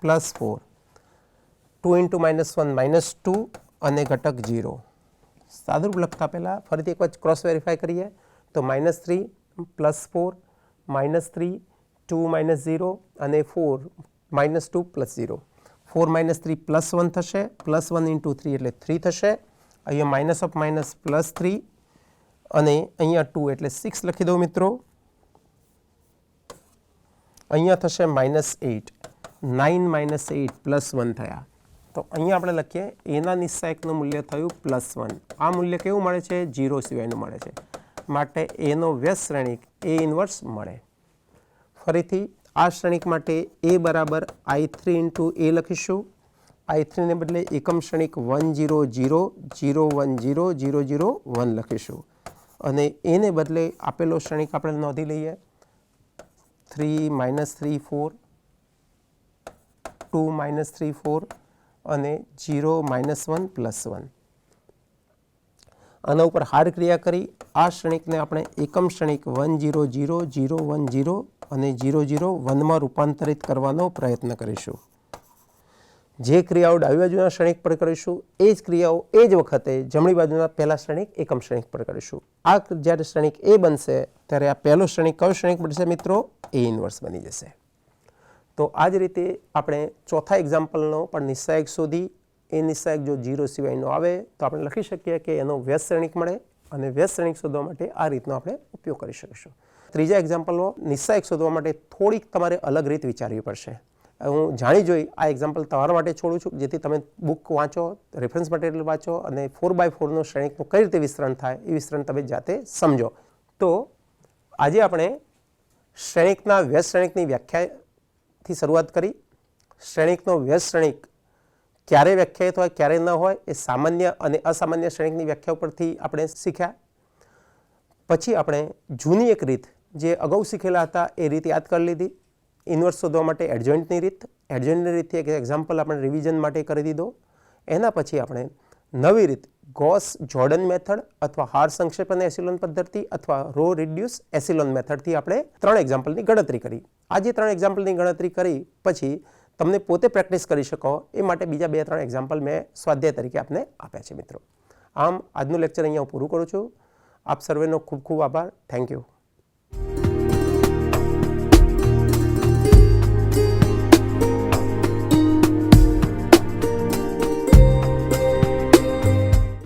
+4 2 ઇન્ટુ -1 -2 અને ઘટક 0. સાદુરૂપ લખતા પહેલાં ફરીથી એક વખત ક્રોસ વેરીફાઈ કરીએ. તો -3 +4 -3 2 -0 અને 4 -2 +0. 4 -3 +1 થશે, +1 ઇન્ટુ 3 એટલે 3 થશે. અહીંયા માઇનસ ઓફ માઇનસ +3 અને અહીંયા 2 એટલે 6 લખી દો મિત્રો. અહીંયા થશે -8, 9 -8 +1 થયા. તો અહીંયા આપણે લખીએ એના નિસ્સાયકનું મૂલ્ય થયું +1. આ મૂલ્ય કેવું મળે છે, 0 સિવાયનું મળે છે, માટે એનો વ્યસ્ત શ્રેણિક એ ઇન્વર્સ મળે. ફરીથી આ શ્રેણિક માટે એ બરાબર I3 ઇન્ટુ એ લખીશું. I3 ને બદલે એકમ શ્રેણિક 1 0 0 0 1 0 0 0 1 લખીશું. અને એને બદલે આપેલો શ્રેણિક આપણે નોંધી લઈએ. 3 -3 4 2 -3 4 અને 0 -1 +1. આના ઉપર હાર ક્રિયા કરી આ શ્રેણિકને આપણે એકમ શ્રેણિક 1 0 0 0 1 0 અને 0 0 1માં રૂપાંતરિત કરવાનો પ્રયત્ન કરીશું. જે ક્રિયાઓ ડાબી બાજુના શ્રેણિક પર કરીશું એ જ ક્રિયાઓ એ જ વખતે જમણી બાજુના પહેલા શ્રેણિક એકમ શ્રેણિક પર કરીશું. આ જ્યારે શ્રેણિક એ બનશે ત્યારે આ પહેલો શ્રેણિક કયો શ્રેણિક બનશે મિત્રો, એ ઇન્વર્સ બની જશે. તો આ જ રીતે આપણે ચોથા એક્ઝામ્પલનો પણ નિસ્સાયક શોધી, એ નિસ્સાયક જો 0 સિવાયનો આવે તો આપણે લખી શકીએ કે એનો વ્યસ્ત શ્રેણિક મળે, અને વ્યસ્ત શ્રેણિક શોધવા માટે આ રીતનો આપણે ઉપયોગ કરી શકીશું. ત્રીજા એક્ઝામ્પલમાં નિસ્સાયક શોધવા માટે થોડીક તમારે અલગ રીત વિચારવી પડશે. હું જાણી જોઈ આ એક્ઝામ્પલ તમારા માટે છોડું છું, જેથી તમે બુક વાંચો, રેફરન્સ મટીરિયલ વાંચો અને 4x4નો શ્રેણિકનું કઈ રીતે વિસ્તરણ થાય એ વિસ્તરણ તમે જાતે સમજો. તો આજે આપણે શ્રેણિકના વ્યસ્ત શ્રેણિકની વ્યાખ્યાથી શરૂઆત કરી. શ્રેણિકનો વ્યસ્ત શ્રેણિક ક્યારે વ્યાખ્યાયિત હોય ક્યારે ન હોય એ સામાન્ય અને અસામાન્ય શ્રેણિકની વ્યાખ્યા ઉપરથી આપણે શીખ્યા. પછી આપણે જૂની એક રીત જે અગાઉ શીખેલા હતા એ રીત યાદ કરી લીધી. ઇન્વર્સ શોધવા માટે એડજોઇન્ટની રીત, એડજોઇન્ટની રીતથી એક એક્ઝામ્પલ આપણે રિવિઝન માટે કરી દીધો. એના પછી આપણે નવી રીત ગોસ જોર્ડન મેથડ અથવા હાર સંક્ષેપણ એસિલોન પદ્ધતિ અથવા રો રિડ્યુસ એસિલોન મેથડથી આપણે 3 એક્ઝામ્પલની ગણતરી કરી. આ જે 3 એક્ઝામ્પલની ગણતરી કરી પછી તમને પોતે પ્રેક્ટિસ કરી શકો એ માટે બીજા 2-3 એક્ઝામ્પલ મેં સ્વાધ્યાય તરીકે આપને આપ્યા છે મિત્રો. આમ આજનું લેક્ચર અહીંયા હું પૂરું કરું છું. આપ સર્વેનો ખૂબ ખૂબ આભાર. Thank you.